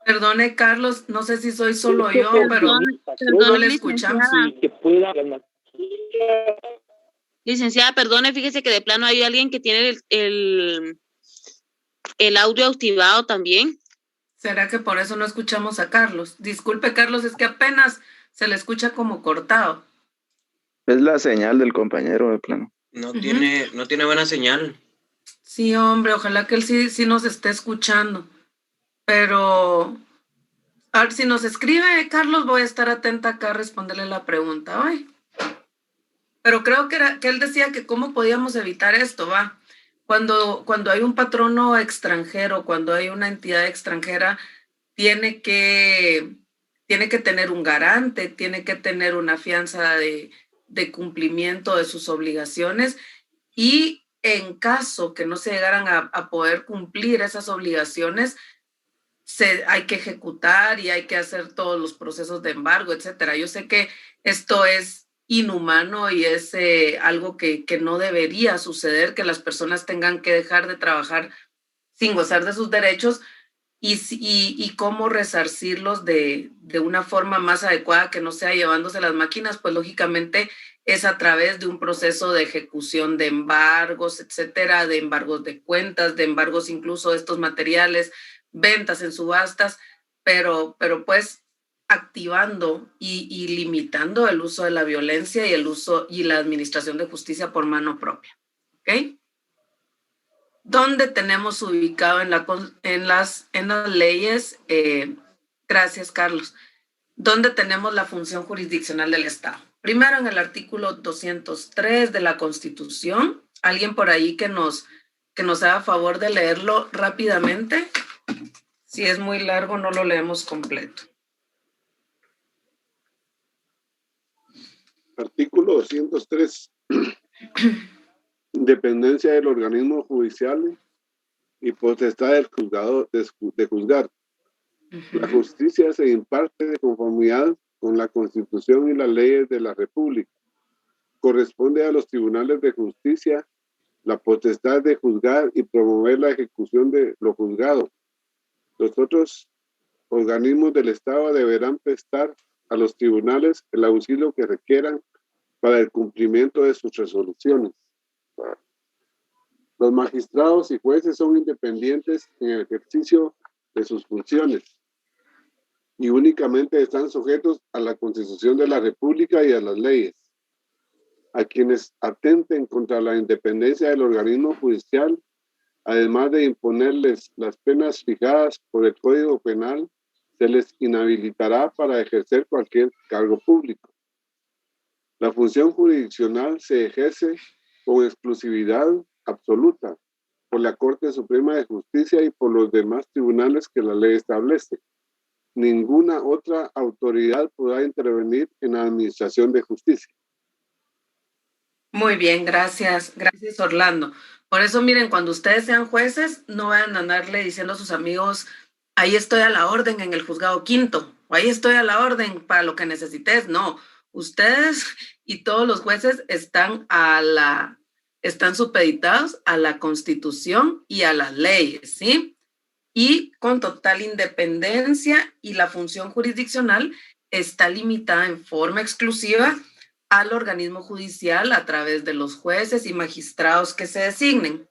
Perdone, Carlos, no sé si soy solo yo, pero no le escuchamos. Licenciada, perdone, fíjese que de plano hay alguien que tiene el audio activado también. ¿Será que por eso no escuchamos a Carlos? Disculpe, Carlos, es que apenas se le escucha como cortado. Es la señal del compañero, de plano. No tiene buena señal. Sí, hombre, ojalá que él sí nos esté escuchando. Pero, a ver, si nos escribe, Carlos, voy a estar atenta acá a responderle la pregunta. Ay. Pero creo que él decía que cómo podíamos evitar esto, Cuando hay un patrono extranjero, cuando hay una entidad extranjera, tiene que tener un garante, tiene que tener una fianza de cumplimiento de sus obligaciones, y en caso que no se llegaran a poder cumplir esas obligaciones, hay que ejecutar y hay que hacer todos los procesos de embargo, etcétera. Yo sé que esto es inhumano y es algo que no debería suceder, que las personas tengan que dejar de trabajar sin gozar de sus derechos, y cómo resarcirlos de una forma más adecuada, que no sea llevándose las máquinas, pues lógicamente es a través de un proceso de ejecución de embargos, etcétera, de embargos de cuentas, de embargos incluso de estos materiales, ventas en subastas, pero pues activando y limitando el uso de la violencia y el uso y la administración de justicia por mano propia. ¿Ok? ¿Dónde tenemos ubicado en las leyes? Gracias, Carlos. ¿Dónde tenemos la función jurisdiccional del Estado? Primero, en el artículo 203 de la Constitución. ¿Alguien por ahí que nos haga favor de leerlo rápidamente? Si es muy largo, no lo leemos completo. Artículo 203. Dependencia del organismo judicial y potestad del juzgado de juzgar. La justicia se imparte de conformidad con la Constitución y las leyes de la República. Corresponde a los tribunales de justicia la potestad de juzgar y promover la ejecución de lo juzgado. Los otros organismos del Estado deberán prestar a los tribunales el auxilio que requieran para el cumplimiento de sus resoluciones. Los magistrados y jueces son independientes en el ejercicio de sus funciones y únicamente están sujetos a la Constitución de la República y a las leyes. A quienes atenten contra la independencia del organismo judicial, además de imponerles las penas fijadas por el Código Penal, se les inhabilitará para ejercer cualquier cargo público. La función jurisdiccional se ejerce con exclusividad absoluta por la Corte Suprema de Justicia y por los demás tribunales que la ley establece. Ninguna otra autoridad podrá intervenir en la administración de justicia. Muy bien, gracias. Gracias, Orlando. Por eso, miren, cuando ustedes sean jueces, no vayan a andarle diciendo a sus amigos, ahí estoy a la orden en el juzgado quinto, o ahí estoy a la orden para lo que necesites. No, ustedes y todos los jueces están supeditados a la Constitución y a las leyes, ¿sí? Y con total independencia, y la función jurisdiccional está limitada en forma exclusiva al organismo judicial a través de los jueces y magistrados que se designen.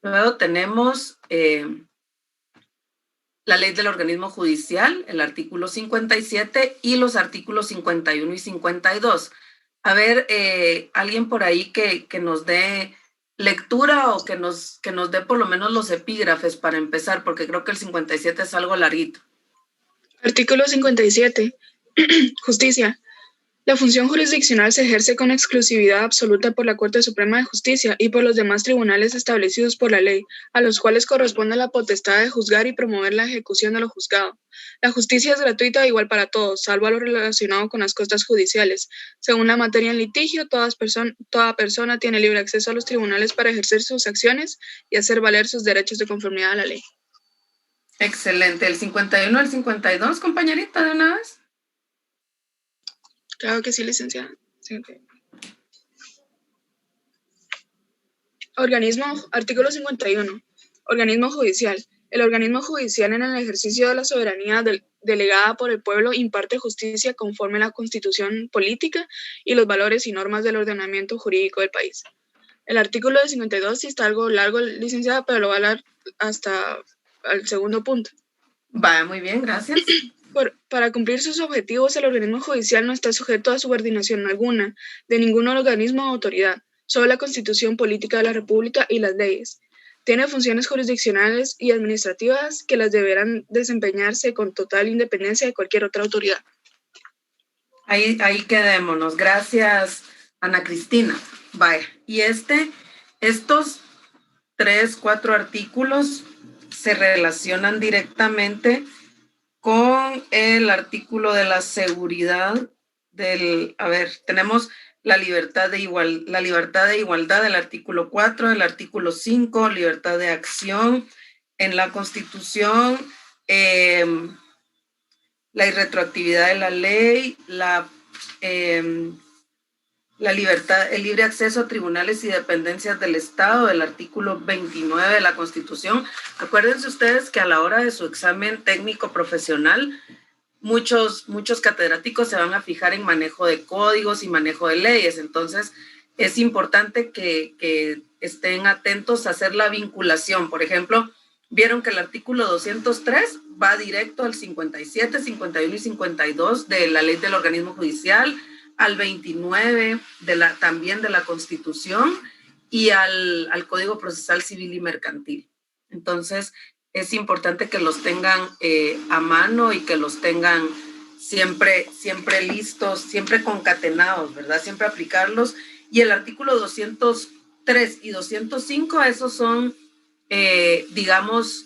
Luego tenemos la ley del organismo judicial, el artículo 57 y los artículos 51 y 52. A ver, alguien por ahí que nos dé lectura o que nos dé por lo menos los epígrafes para empezar, porque creo que el 57 es algo larguito. Artículo 57. Justicia. La función jurisdiccional se ejerce con exclusividad absoluta por la Corte Suprema de Justicia y por los demás tribunales establecidos por la ley, a los cuales corresponde la potestad de juzgar y promover la ejecución de lo juzgado. La justicia es gratuita e igual para todos, salvo a lo relacionado con las costas judiciales. Según la materia en litigio, toda persona tiene libre acceso a los tribunales para ejercer sus acciones y hacer valer sus derechos de conformidad a la ley. Excelente. ¿El 51 el 52, compañerita, de una vez? Claro que sí, licenciada. Sí, okay. Artículo 51. Organismo judicial. El organismo judicial, en el ejercicio de la soberanía delegada por el pueblo, imparte justicia conforme a la Constitución política y los valores y normas del ordenamiento jurídico del país. El artículo de 52 sí está algo largo, licenciada, pero lo voy a hablar hasta el segundo punto. Va, muy bien, gracias. Para cumplir sus objetivos, el organismo judicial no está sujeto a subordinación alguna de ningún organismo o autoridad, solo la Constitución política de la República y las leyes. Tiene funciones jurisdiccionales y administrativas que las deberán desempeñarse con total independencia de cualquier otra autoridad. Ahí quedémonos. Gracias, Ana Cristina. Vaya, y estos 3, 4 artículos se relacionan directamente con el artículo de la seguridad tenemos la libertad de igualdad del artículo 4, el artículo 5, libertad de acción en la Constitución, la irretroactividad de la ley, la libertad, el libre acceso a tribunales y dependencias del Estado, del artículo 29 de la Constitución. Acuérdense ustedes que a la hora de su examen técnico profesional, muchos catedráticos se van a fijar en manejo de códigos y manejo de leyes. Entonces, es importante que estén atentos a hacer la vinculación. Por ejemplo, vieron que el artículo 203 va directo al 57, 51 y 52 de la ley del organismo judicial, al 29 también de la Constitución y al Código Procesal Civil y Mercantil. Entonces, es importante que los tengan a mano y que los tengan siempre listos, siempre concatenados, ¿verdad? Siempre aplicarlos. Y el artículo 203 y 205, esos son, digamos,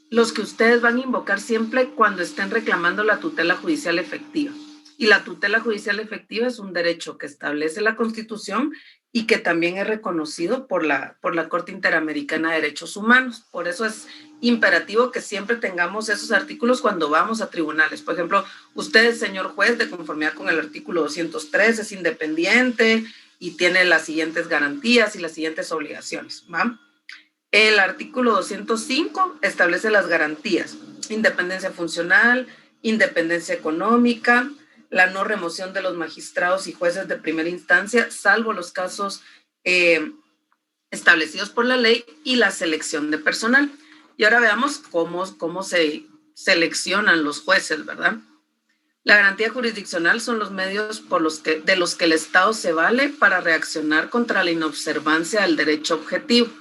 los que ustedes van a invocar siempre cuando estén reclamando la tutela judicial efectiva. Y la tutela judicial efectiva es un derecho que establece la Constitución y que también es reconocido por la Corte Interamericana de Derechos Humanos. Por eso es imperativo que siempre tengamos esos artículos cuando vamos a tribunales. Por ejemplo, usted, señor juez, de conformidad con el artículo 203, es independiente y tiene las siguientes garantías y las siguientes obligaciones, ¿va? El artículo 205 establece las garantías: independencia funcional, independencia económica, la no remoción de los magistrados y jueces de primera instancia, salvo los casos establecidos por la ley, y la selección de personal. Y ahora veamos cómo se seleccionan los jueces, ¿verdad? La garantía jurisdiccional son los medios de los que el Estado se vale para reaccionar contra la inobservancia del derecho objetivo.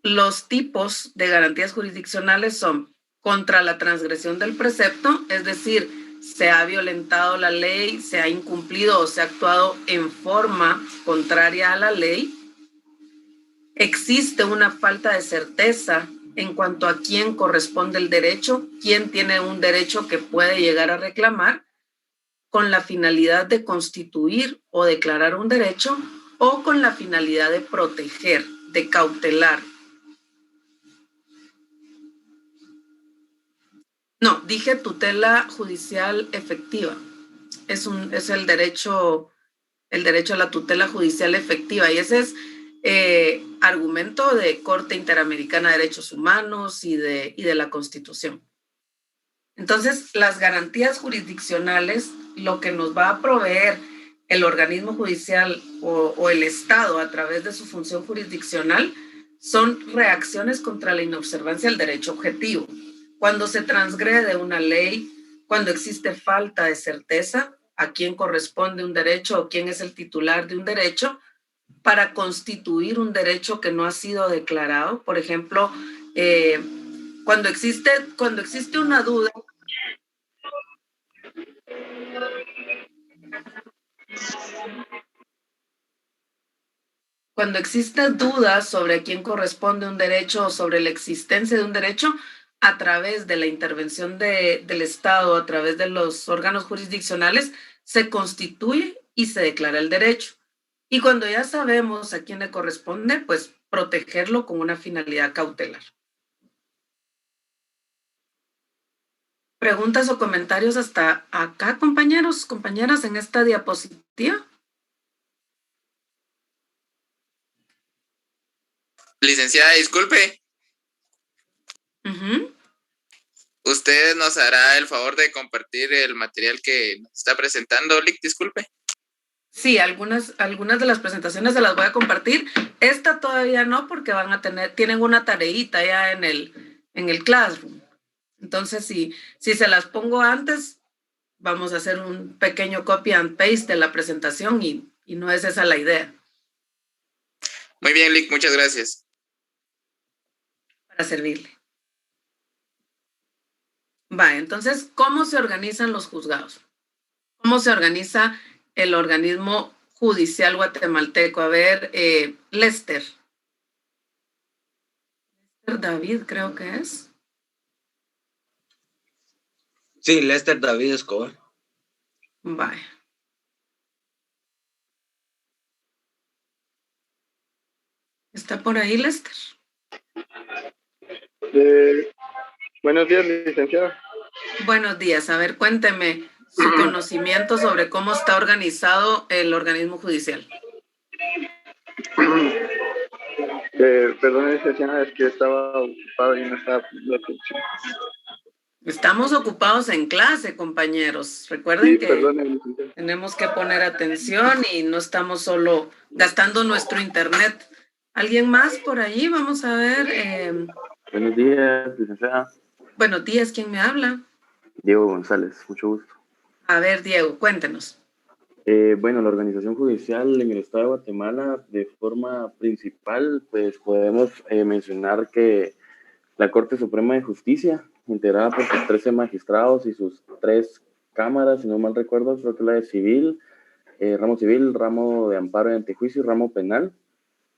Los tipos de garantías jurisdiccionales son contra la transgresión del precepto, es decir, se ha violentado la ley, se ha incumplido o se ha actuado en forma contraria a la ley. Existe una falta de certeza en cuanto a quién corresponde el derecho, quién tiene un derecho que puede llegar a reclamar, con la finalidad de constituir o declarar un derecho o con la finalidad de proteger, de cautelar. No, dije tutela judicial efectiva. Es el derecho a la tutela judicial efectiva, y ese es argumento de Corte Interamericana de Derechos Humanos y de la Constitución. Entonces, las garantías jurisdiccionales, lo que nos va a proveer el organismo judicial o el Estado a través de su función jurisdiccional, son reacciones contra la inobservancia del derecho objetivo. Cuando se transgrede una ley, cuando existe falta de certeza a quién corresponde un derecho o quién es el titular de un derecho, para constituir un derecho que no ha sido declarado. Por ejemplo, cuando existe una duda, cuando existe duda sobre a quién corresponde un derecho o sobre la existencia de un derecho, a través de la intervención del Estado, a través de los órganos jurisdiccionales, se constituye y se declara el derecho. Y cuando ya sabemos a quién le corresponde, pues protegerlo con una finalidad cautelar. ¿Preguntas o comentarios hasta acá, compañeros, compañeras, en esta diapositiva? Licenciada, disculpe. ¿Usted nos hará el favor de compartir el material que nos está presentando, Lick? Disculpe. Sí, algunas de las presentaciones se las voy a compartir. Esta todavía no, porque tienen una tareita ya en el Classroom. Entonces, si se las pongo antes, vamos a hacer un pequeño copy and paste de la presentación y no es esa la idea. Muy bien, Lick, muchas gracias. Para servirle. Va, entonces, ¿cómo se organizan los juzgados? ¿Cómo se organiza el organismo Judicial Guatemalteco. A ver, Lester. Lester David, creo que es. Sí, Lester David Escobar. Vaya. ¿Está por ahí, Lester? Buenos días, licenciada. Buenos días. A ver, cuénteme su conocimiento sobre cómo está organizado el organismo judicial. Perdón, licenciada, es que estaba ocupado y no estaba poniendo atención. Estamos ocupados en clase, compañeros. Recuerden Sí, que perdone, licenciada. tenemos que poner atención y no estamos solo gastando nuestro internet. ¿Alguien más por allí? Vamos a ver. Buenos días, licenciada. Buenos días, ¿quién me habla? Diego González, mucho gusto. A ver, Diego, cuéntenos. Bueno, la organización judicial en el estado de Guatemala, de forma principal, pues podemos mencionar que la Corte Suprema de Justicia, integrada por sus 13 magistrados y sus 3 cámaras, si no mal recuerdo, creo que la de civil, ramo de amparo y antejuicio y ramo penal,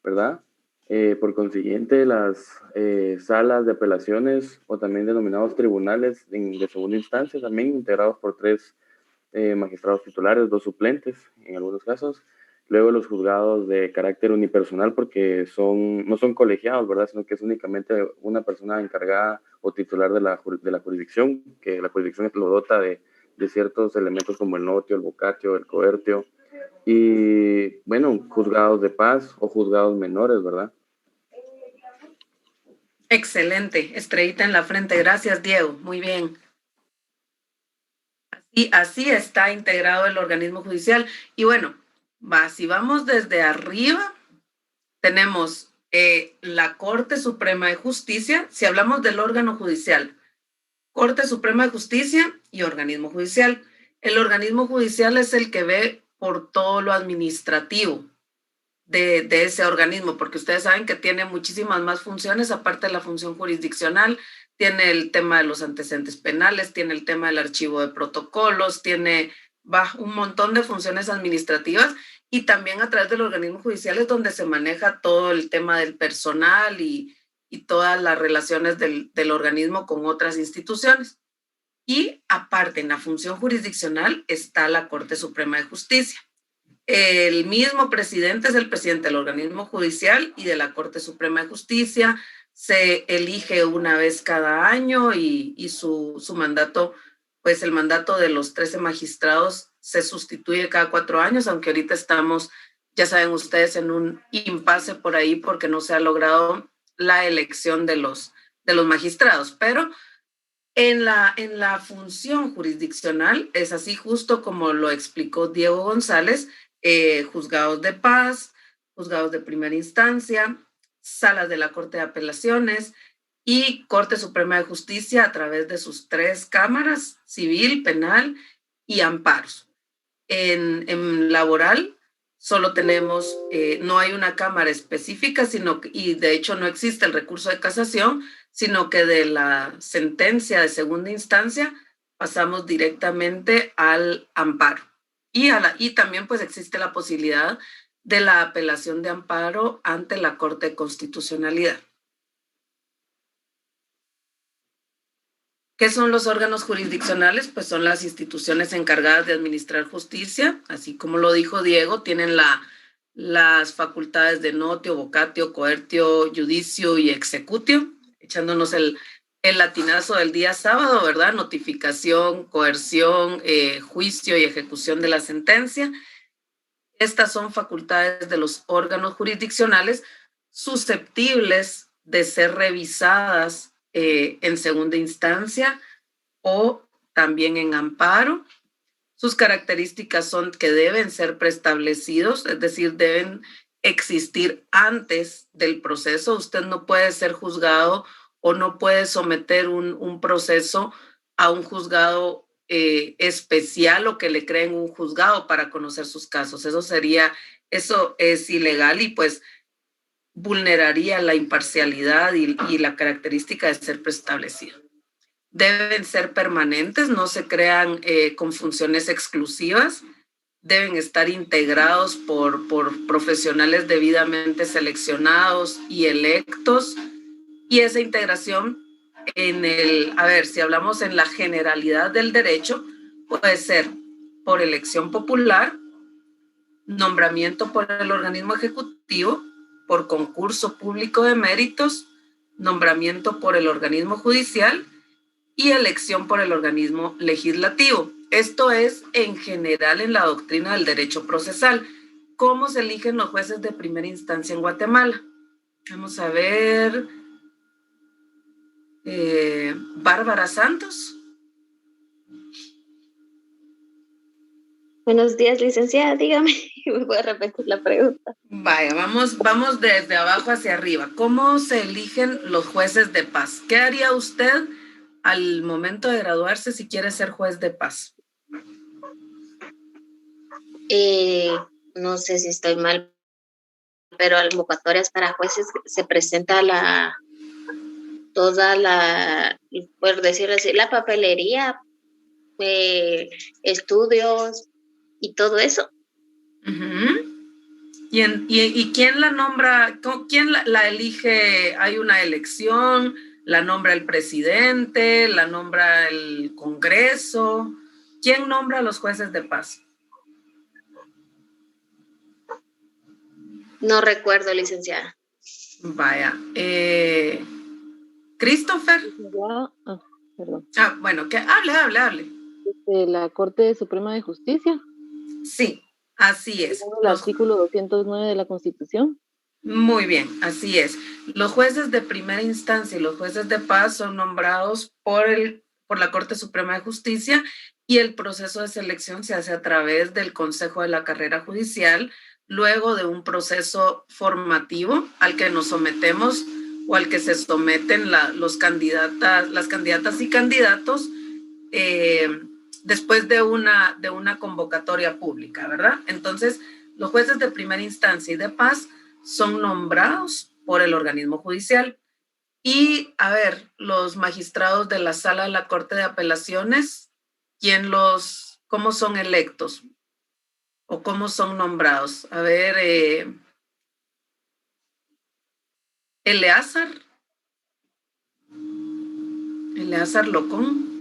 ¿verdad? Por consiguiente, las salas de apelaciones o también denominados tribunales de segunda instancia, también integrados por 3 magistrados titulares, 2 suplentes en algunos casos. Luego los juzgados de carácter unipersonal, porque no son colegiados, ¿verdad? Sino que es únicamente una persona encargada o titular de la jurisdicción, que la jurisdicción lo dota de ciertos elementos como el notio, el vocatio, el coertio. Y, bueno, juzgados de paz o juzgados menores, ¿verdad? Excelente. Estrellita en la frente. Gracias, Diego. Muy bien. Y así está integrado el organismo judicial. Y bueno, si vamos desde arriba, tenemos la Corte Suprema de Justicia. Si hablamos del órgano judicial, Corte Suprema de Justicia y organismo judicial. El organismo judicial es el que ve por todo lo administrativo de ese organismo, porque ustedes saben que tiene muchísimas más funciones, aparte de la función jurisdiccional. Tiene el tema de los antecedentes penales, tiene el tema del archivo de protocolos, tiene un montón de funciones administrativas, y también a través del organismo judicial es donde se maneja todo el tema del personal y todas las relaciones del organismo con otras instituciones. Y aparte, en la función jurisdiccional está la Corte Suprema de Justicia. El mismo presidente es el presidente del organismo judicial y de la Corte Suprema de Justicia. Se elige una vez cada año y su mandato, pues el mandato de los 13 magistrados se sustituye cada 4 años, aunque ahorita estamos, ya saben ustedes, en un impasse por ahí porque no se ha logrado la elección de los magistrados. Pero en la función jurisdiccional es así, justo como lo explicó Diego González. Juzgados de paz, juzgados de primera instancia, salas de la Corte de Apelaciones y Corte Suprema de Justicia a través de sus 3 cámaras, civil, penal y amparos. En laboral solo tenemos, no hay una cámara específica, y de hecho no existe el recurso de casación, sino que de la sentencia de segunda instancia pasamos directamente al amparo. Y también pues existe la posibilidad de la apelación de amparo ante la Corte de Constitucionalidad. ¿Qué son los órganos jurisdiccionales? Pues son las instituciones encargadas de administrar justicia, así como lo dijo Diego, tienen las facultades de notio, vocatio, coertio, judicio y executio, echándonos el latinazo del día sábado, ¿verdad? Notificación, coerción, juicio y ejecución de la sentencia. Estas son facultades de los órganos jurisdiccionales susceptibles de ser revisadas en segunda instancia o también en amparo. Sus características son que deben ser preestablecidos, es decir, deben existir antes del proceso. Usted no puede ser juzgado o no puede someter un proceso a un juzgado especial o que le creen un juzgado para conocer sus casos. Eso es ilegal y pues vulneraría la imparcialidad y la característica de ser preestablecido. Deben ser permanentes, no se crean con funciones exclusivas. deben estar integrados por profesionales debidamente seleccionados y electos, y esa integración si hablamos en la generalidad del derecho, puede ser por elección popular, nombramiento por el organismo ejecutivo, por concurso público de méritos, nombramiento por el organismo judicial y elección por el organismo legislativo. Esto es en general en la doctrina del derecho procesal. ¿Cómo se eligen los jueces de primera instancia en Guatemala? Vamos a ver. Bárbara Santos. Buenos días, licenciada. Dígame, me voy a repetir la pregunta. Vaya, vamos desde abajo hacia arriba. ¿Cómo se eligen los jueces de paz? ¿Qué haría usted al momento de graduarse si quiere ser juez de paz? No sé si estoy mal, pero a convocatorias para jueces se presenta toda la, por decirlo así, la papelería, estudios y todo eso. ¿Y quién la nombra? ¿Quién la elige? ¿Hay una elección? ¿La nombra el presidente? ¿La nombra el Congreso? ¿Quién nombra a los jueces de paz? No recuerdo, licenciada. Vaya. Christopher. Perdón. Bueno, que hable. La Corte Suprema de Justicia. Sí, así es. El artículo 209 de la Constitución. Muy bien, así es. Los jueces de primera instancia y los jueces de paz son nombrados por la Corte Suprema de Justicia, y el proceso de selección se hace a través del Consejo de la Carrera Judicial, luego de un proceso formativo al que nos sometemos o al que se someten las candidatas y candidatos después de una convocatoria pública, ¿verdad? Entonces, los jueces de primera instancia y de paz son nombrados por el organismo judicial. Y, los magistrados de la Sala de la Corte de Apelaciones, ¿cómo son electos? ¿O cómo son nombrados? Eleazar Locón.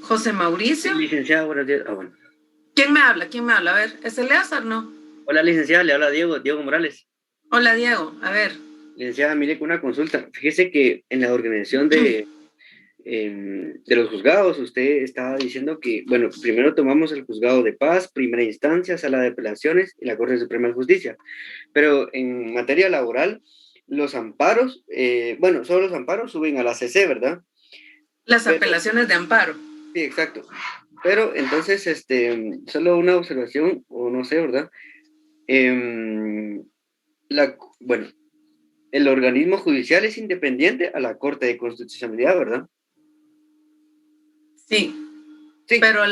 José Mauricio. Licenciada, buenos días. Bueno. ¿Quién me habla? A ver, ¿es Eleazar, no? Hola, licenciada, le habla Diego Morales. Hola, Diego, a ver. Licenciada, mire, con una consulta. Fíjese que en la organización de los juzgados, usted estaba diciendo que, bueno, primero tomamos el juzgado de paz, primera instancia, sala de apelaciones y la Corte Suprema de Justicia. Pero en materia laboral, los amparos, solo los amparos suben a la CC, ¿verdad? Las apelaciones de amparo. Sí, exacto. Pero entonces, solo una observación, o no sé, ¿verdad? El organismo judicial es independiente a la Corte de Constitucionalidad, ¿verdad? Sí. Pero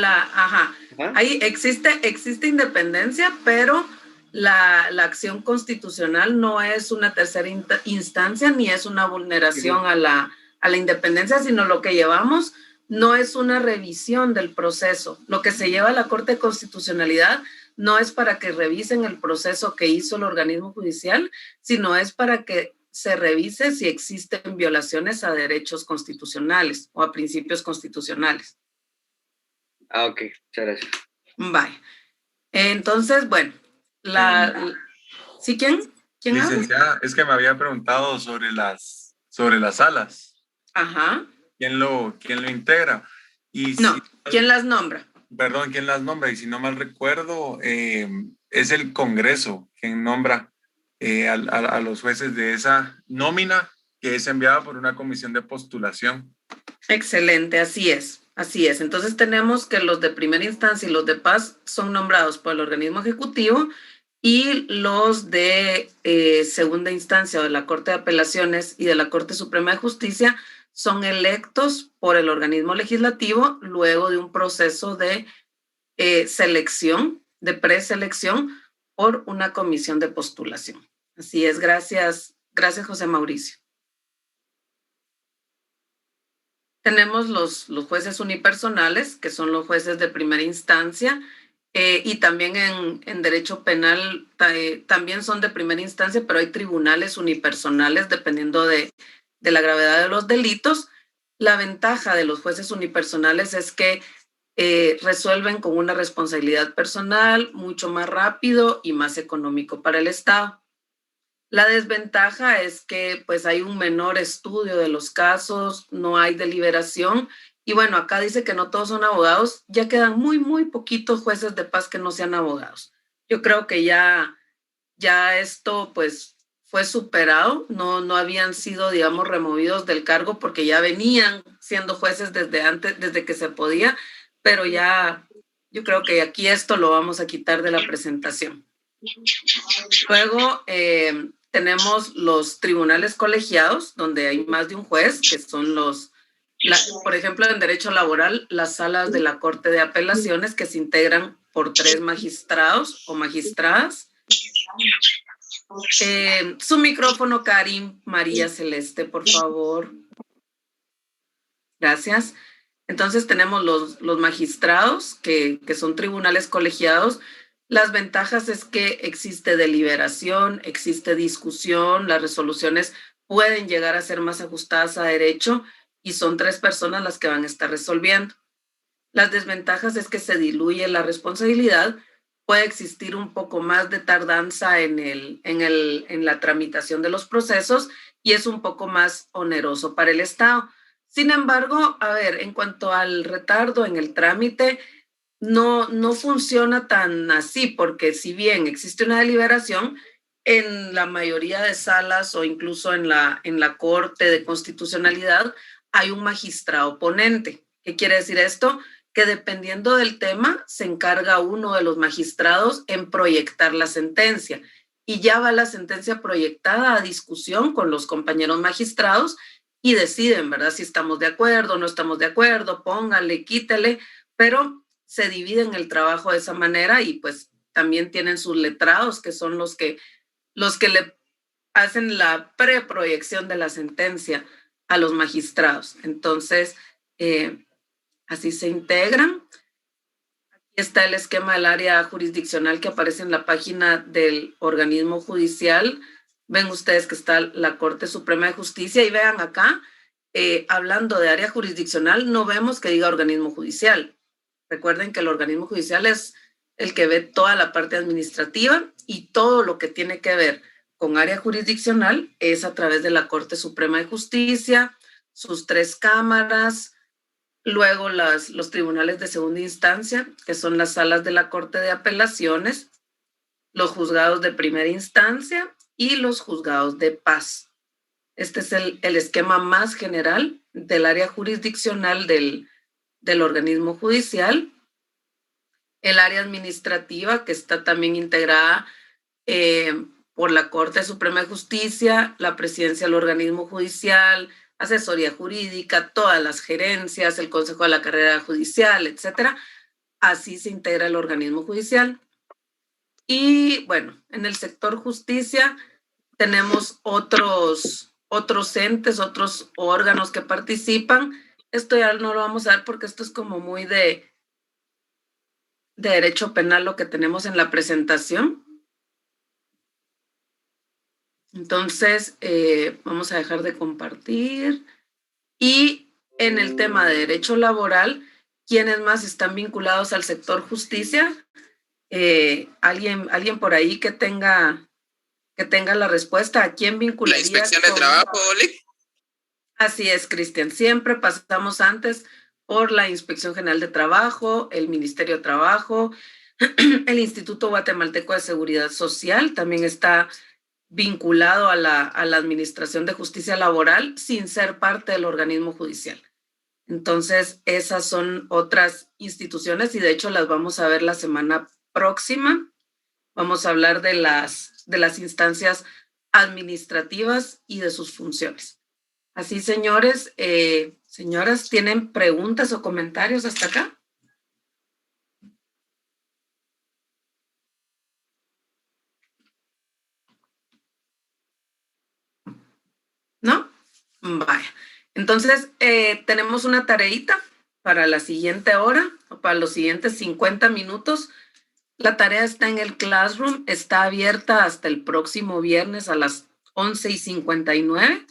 ahí existe independencia, pero la acción constitucional no es una tercera instancia ni es una vulneración a la independencia, sino lo que llevamos no es una revisión del proceso. Lo que se lleva a la Corte de Constitucionalidad no es para que revisen el proceso que hizo el organismo judicial, sino es para que se revise si existen violaciones a derechos constitucionales o a principios constitucionales. Ok, muchas gracias. Vale. Entonces, bueno, ¿sí quién Licenciada, habla? es que me había preguntado sobre las salas. Ajá. ¿Quién lo integra? ¿Quién las nombra? Perdón, ¿quién las nombra? Y si no mal recuerdo, es el Congreso quien nombra a los jueces de esa nómina que es enviada por una comisión de postulación. Excelente, así es. Entonces tenemos que los de primera instancia y los de paz son nombrados por el organismo ejecutivo, y los de segunda instancia o de la Corte de Apelaciones y de la Corte Suprema de Justicia son electos por el organismo legislativo luego de un proceso de selección, de preselección, por una comisión de postulación. Así es, gracias. Gracias, José Mauricio. Tenemos los jueces unipersonales, que son los jueces de primera instancia, y también en derecho penal también son de primera instancia, pero hay tribunales unipersonales dependiendo de la gravedad de los delitos. La ventaja de los jueces unipersonales es que resuelven con una responsabilidad personal mucho más rápido y más económico para el Estado. La desventaja es que pues hay un menor estudio de los casos, no hay deliberación. Y bueno, acá dice que no todos son abogados, ya quedan muy, muy poquitos jueces de paz que no sean abogados. Yo creo que ya esto pues fue superado, no habían sido, digamos, removidos del cargo porque ya venían siendo jueces desde antes, desde que se podía, pero ya yo creo que aquí esto lo vamos a quitar de la presentación. Luego tenemos los tribunales colegiados, donde hay más de un juez, que son por ejemplo, en derecho laboral, las salas de la Corte de Apelaciones, que se integran por 3 magistrados o magistradas. Su micrófono, Karim María Celeste, por favor. Gracias. Entonces tenemos los magistrados, que son tribunales colegiados. Las ventajas es que existe deliberación, existe discusión, las resoluciones pueden llegar a ser más ajustadas a derecho y son 3 personas las que van a estar resolviendo. Las desventajas es que se diluye la responsabilidad, puede existir un poco más de tardanza en la tramitación de los procesos y es un poco más oneroso para el Estado. Sin embargo, a ver, en cuanto al retardo en el trámite, no funciona tan así, porque si bien existe una deliberación, en la mayoría de salas o incluso en la Corte de Constitucionalidad hay un magistrado ponente. ¿Qué quiere decir esto? Que dependiendo del tema se encarga uno de los magistrados en proyectar la sentencia y ya va la sentencia proyectada a discusión con los compañeros magistrados y deciden, ¿verdad? Si estamos de acuerdo, no estamos de acuerdo, póngale, quítele, pero se dividen el trabajo de esa manera y pues también tienen sus letrados, que son los que le hacen la preproyección de la sentencia a los magistrados. Entonces, así se integran. Aquí está el esquema del área jurisdiccional que aparece en la página del organismo judicial. Ven ustedes que está la Corte Suprema de Justicia y vean acá, hablando de área jurisdiccional, no vemos que diga organismo judicial. Recuerden que el organismo judicial es el que ve toda la parte administrativa y todo lo que tiene que ver con área jurisdiccional es a través de la Corte Suprema de Justicia, sus 3 cámaras, luego los tribunales de segunda instancia, que son las salas de la Corte de Apelaciones, los juzgados de primera instancia y los juzgados de paz. Este es el esquema más general del área jurisdiccional del organismo judicial. El área administrativa, que está también integrada por la Corte Suprema de Justicia, la presidencia del organismo judicial, asesoría jurídica, todas las gerencias, el Consejo de la Carrera Judicial, etcétera. Así se integra el organismo judicial. Y bueno, en el sector justicia tenemos otros entes, otros órganos que participan. Esto ya no lo vamos a ver porque esto es como muy de derecho penal lo que tenemos en la presentación. Entonces, vamos a dejar de compartir. Y en el tema de derecho laboral, ¿quiénes más están vinculados al sector justicia? ¿Alguien por ahí que tenga la respuesta? ¿A quién vincularía? La inspección de trabajo, Oli. Así es, Cristian. Siempre pasamos antes por la Inspección General de Trabajo, el Ministerio de Trabajo, el Instituto Guatemalteco de Seguridad Social también está vinculado a la Administración de Justicia Laboral sin ser parte del organismo judicial. Entonces, esas son otras instituciones y de hecho las vamos a ver la semana próxima. Vamos a hablar de las instancias administrativas y de sus funciones. Así, señores, señoras, ¿tienen preguntas o comentarios hasta acá? Vaya. Entonces, tenemos una tareita para la siguiente hora, o para los siguientes 50 minutos. La tarea está en el Classroom, está abierta hasta el próximo viernes a las 11:59.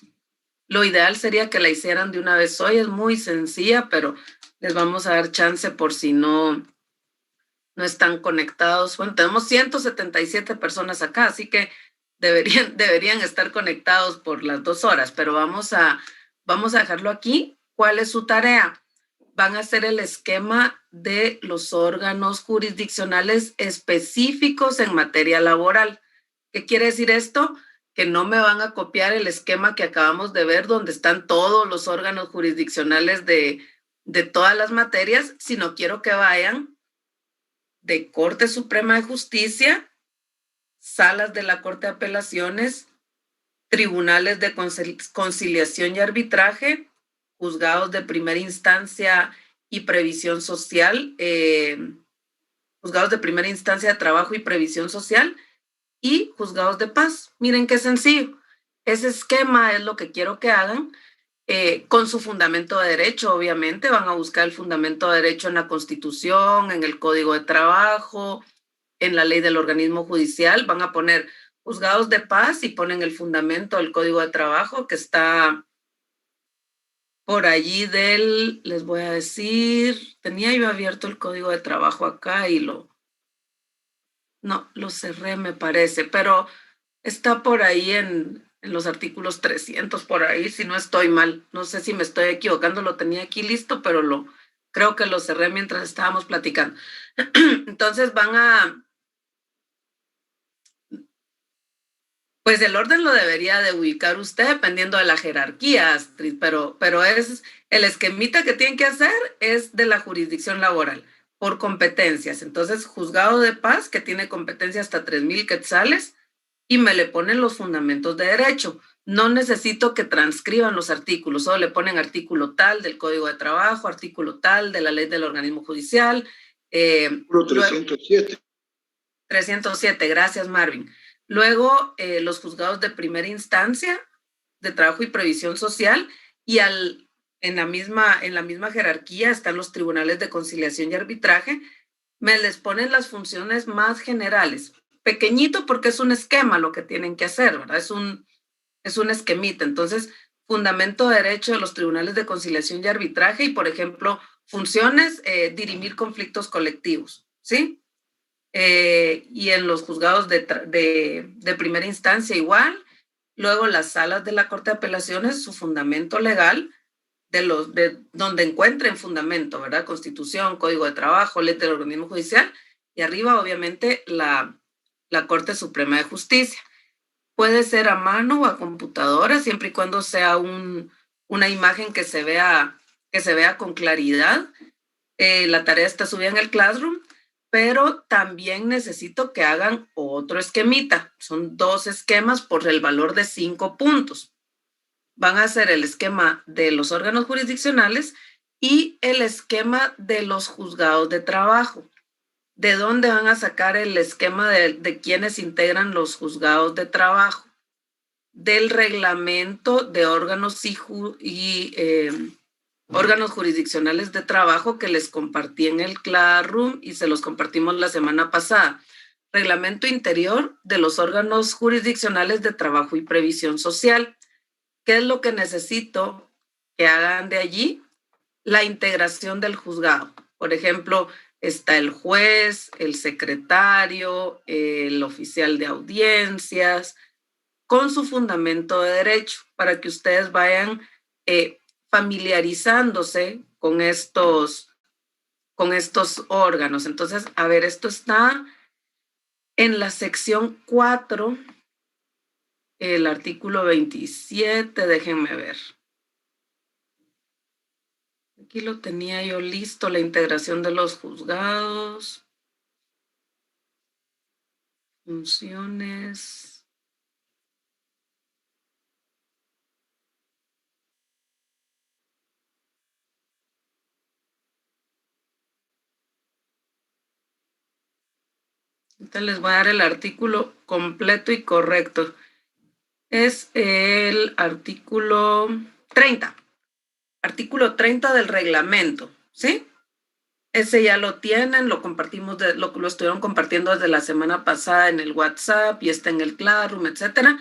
Lo ideal sería que la hicieran de una vez hoy, es muy sencilla, pero les vamos a dar chance por si no están conectados. Bueno, tenemos 177 personas acá, así que deberían estar conectados por las 2 horas, pero vamos a dejarlo aquí. ¿Cuál es su tarea? Van a hacer el esquema de los órganos jurisdiccionales específicos en materia laboral. ¿Qué quiere decir esto? Que no me van a copiar el esquema que acabamos de ver, donde están todos los órganos jurisdiccionales de todas las materias, sino quiero que vayan de Corte Suprema de Justicia, salas de la Corte de Apelaciones, tribunales de conciliación y arbitraje, juzgados de primera instancia y previsión social, juzgados de primera instancia de trabajo y previsión social, y juzgados de paz. Miren qué sencillo. Ese esquema es lo que quiero que hagan con su fundamento de derecho, obviamente. Van a buscar el fundamento de derecho en la Constitución, en el Código de Trabajo, en la ley del organismo judicial. Van a poner juzgados de paz y ponen el fundamento del Código de Trabajo que está por allí les voy a decir, tenía yo abierto el Código de Trabajo acá y lo cerré, me parece, pero está por ahí en los artículos 300, por ahí, si no estoy mal. No sé si me estoy equivocando, lo tenía aquí listo, pero creo que lo cerré mientras estábamos platicando. Entonces pues el orden lo debería de ubicar usted dependiendo de la jerarquía, Astrid, pero es el esquemita que tienen que hacer es de la jurisdicción laboral por competencias. Entonces, juzgado de paz que tiene competencia hasta 3,000 quetzales y me le ponen los fundamentos de derecho. No necesito que transcriban los artículos, solo le ponen artículo tal del Código de Trabajo, artículo tal de la ley del organismo judicial. 307. 307, gracias Marvin. Luego, los juzgados de primera instancia de trabajo y previsión social y en la misma jerarquía están los tribunales de conciliación y arbitraje. Me les ponen las funciones más generales. Pequeñito porque es un esquema lo que tienen que hacer, ¿verdad? Es un esquemita. Entonces, fundamento de derecho de los tribunales de conciliación y arbitraje y, por ejemplo, funciones, dirimir conflictos colectivos, ¿sí? Y en los juzgados de primera instancia igual. Luego las salas de la Corte de Apelaciones, su fundamento legal, de donde encuentren fundamento, ¿verdad? Constitución, Código de Trabajo, ley del organismo judicial, y arriba obviamente la Corte Suprema de Justicia. Puede ser a mano o a computadora, siempre y cuando sea una imagen que se vea con claridad. La tarea está subida en el Classroom, pero también necesito que hagan otro esquemita. Son 2 esquemas por el valor de 5 puntos. Van a hacer el esquema de los órganos jurisdiccionales y el esquema de los juzgados de trabajo. ¿De dónde van a sacar el esquema de quienes integran los juzgados de trabajo? Del reglamento de órganos órganos jurisdiccionales de trabajo que les compartí en el Classroom y se los compartimos la semana pasada. Reglamento interior de los órganos jurisdiccionales de trabajo y previsión social. ¿Qué es lo que necesito que hagan de allí? La integración del juzgado. Por ejemplo, está el juez, el secretario, el oficial de audiencias, con su fundamento de derecho, para que ustedes vayan familiarizándose con estos órganos. Entonces, a ver, esto está en la sección 4, el artículo 27, déjenme ver. Aquí lo tenía yo listo, la integración de los juzgados. Funciones. Entonces les voy a dar el artículo completo y correcto. Es el artículo 30. Artículo 30 del reglamento, ¿sí? Ese ya lo tienen, lo compartimos, lo estuvieron compartiendo desde la semana pasada en el WhatsApp y está en el Classroom, etcétera.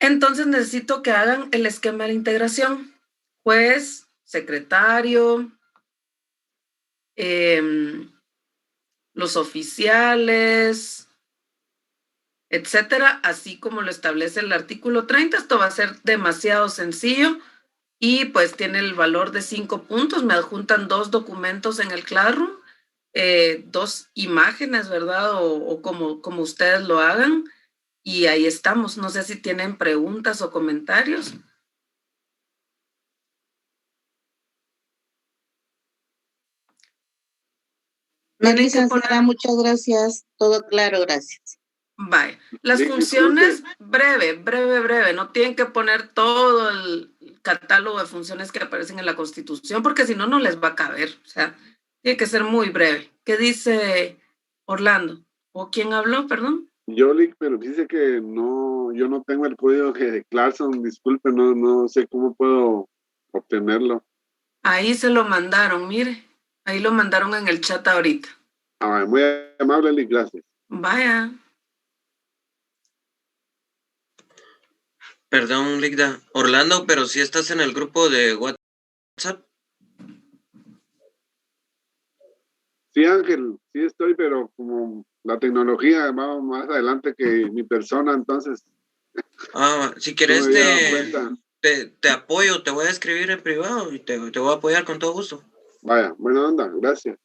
Entonces necesito que hagan el esquema de integración. Juez, secretario, los oficiales, etcétera, así como lo establece el artículo 30. Esto va a ser demasiado sencillo y pues tiene el valor de 5 puntos. Me adjuntan 2 documentos en el Classroom, 2 imágenes, ¿verdad? O como ustedes lo hagan. Y ahí estamos. No sé si tienen preguntas o comentarios. No, licenciada, muchas gracias. Todo claro, gracias. Vaya. Las funciones, breve. No tienen que poner todo el catálogo de funciones que aparecen en la Constitución, porque si no, no les va a caber. O sea, tiene que ser muy breve. ¿Qué dice Orlando? ¿O quién habló, perdón? Lick, pero dice que no, yo no tengo el código de Clarkson, disculpe, no sé cómo puedo obtenerlo. Ahí se lo mandaron, mire. Ahí lo mandaron en el chat ahorita. Muy amable, Lick, gracias. Vaya. Perdón, Ligda. Orlando, pero si estás en el grupo de WhatsApp. Sí, Ángel, sí estoy, pero como la tecnología va más adelante que mi persona, entonces... Si quieres no te apoyo, te voy a escribir en privado y te voy a apoyar con todo gusto. Vaya, buena onda, gracias.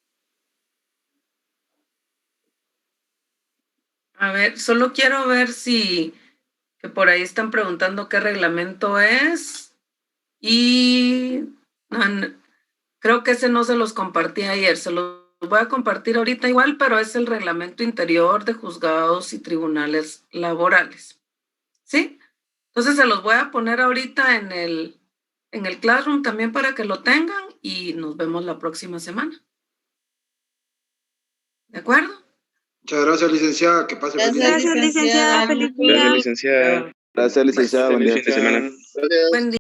A ver, solo quiero ver si... que por ahí están preguntando qué reglamento es. Y... creo que ese no se los compartí ayer. Se los voy a compartir ahorita igual, pero es el reglamento interior de juzgados y tribunales laborales. ¿Sí? Entonces se los voy a poner ahorita en el Classroom también para que lo tengan y nos vemos la próxima semana. ¿De acuerdo? Muchas gracias, licenciada. Que pase feliz día. Gracias, licenciada. Feliz día. Gracias, licenciada. Gracias, licenciada. Buen día. Buen día.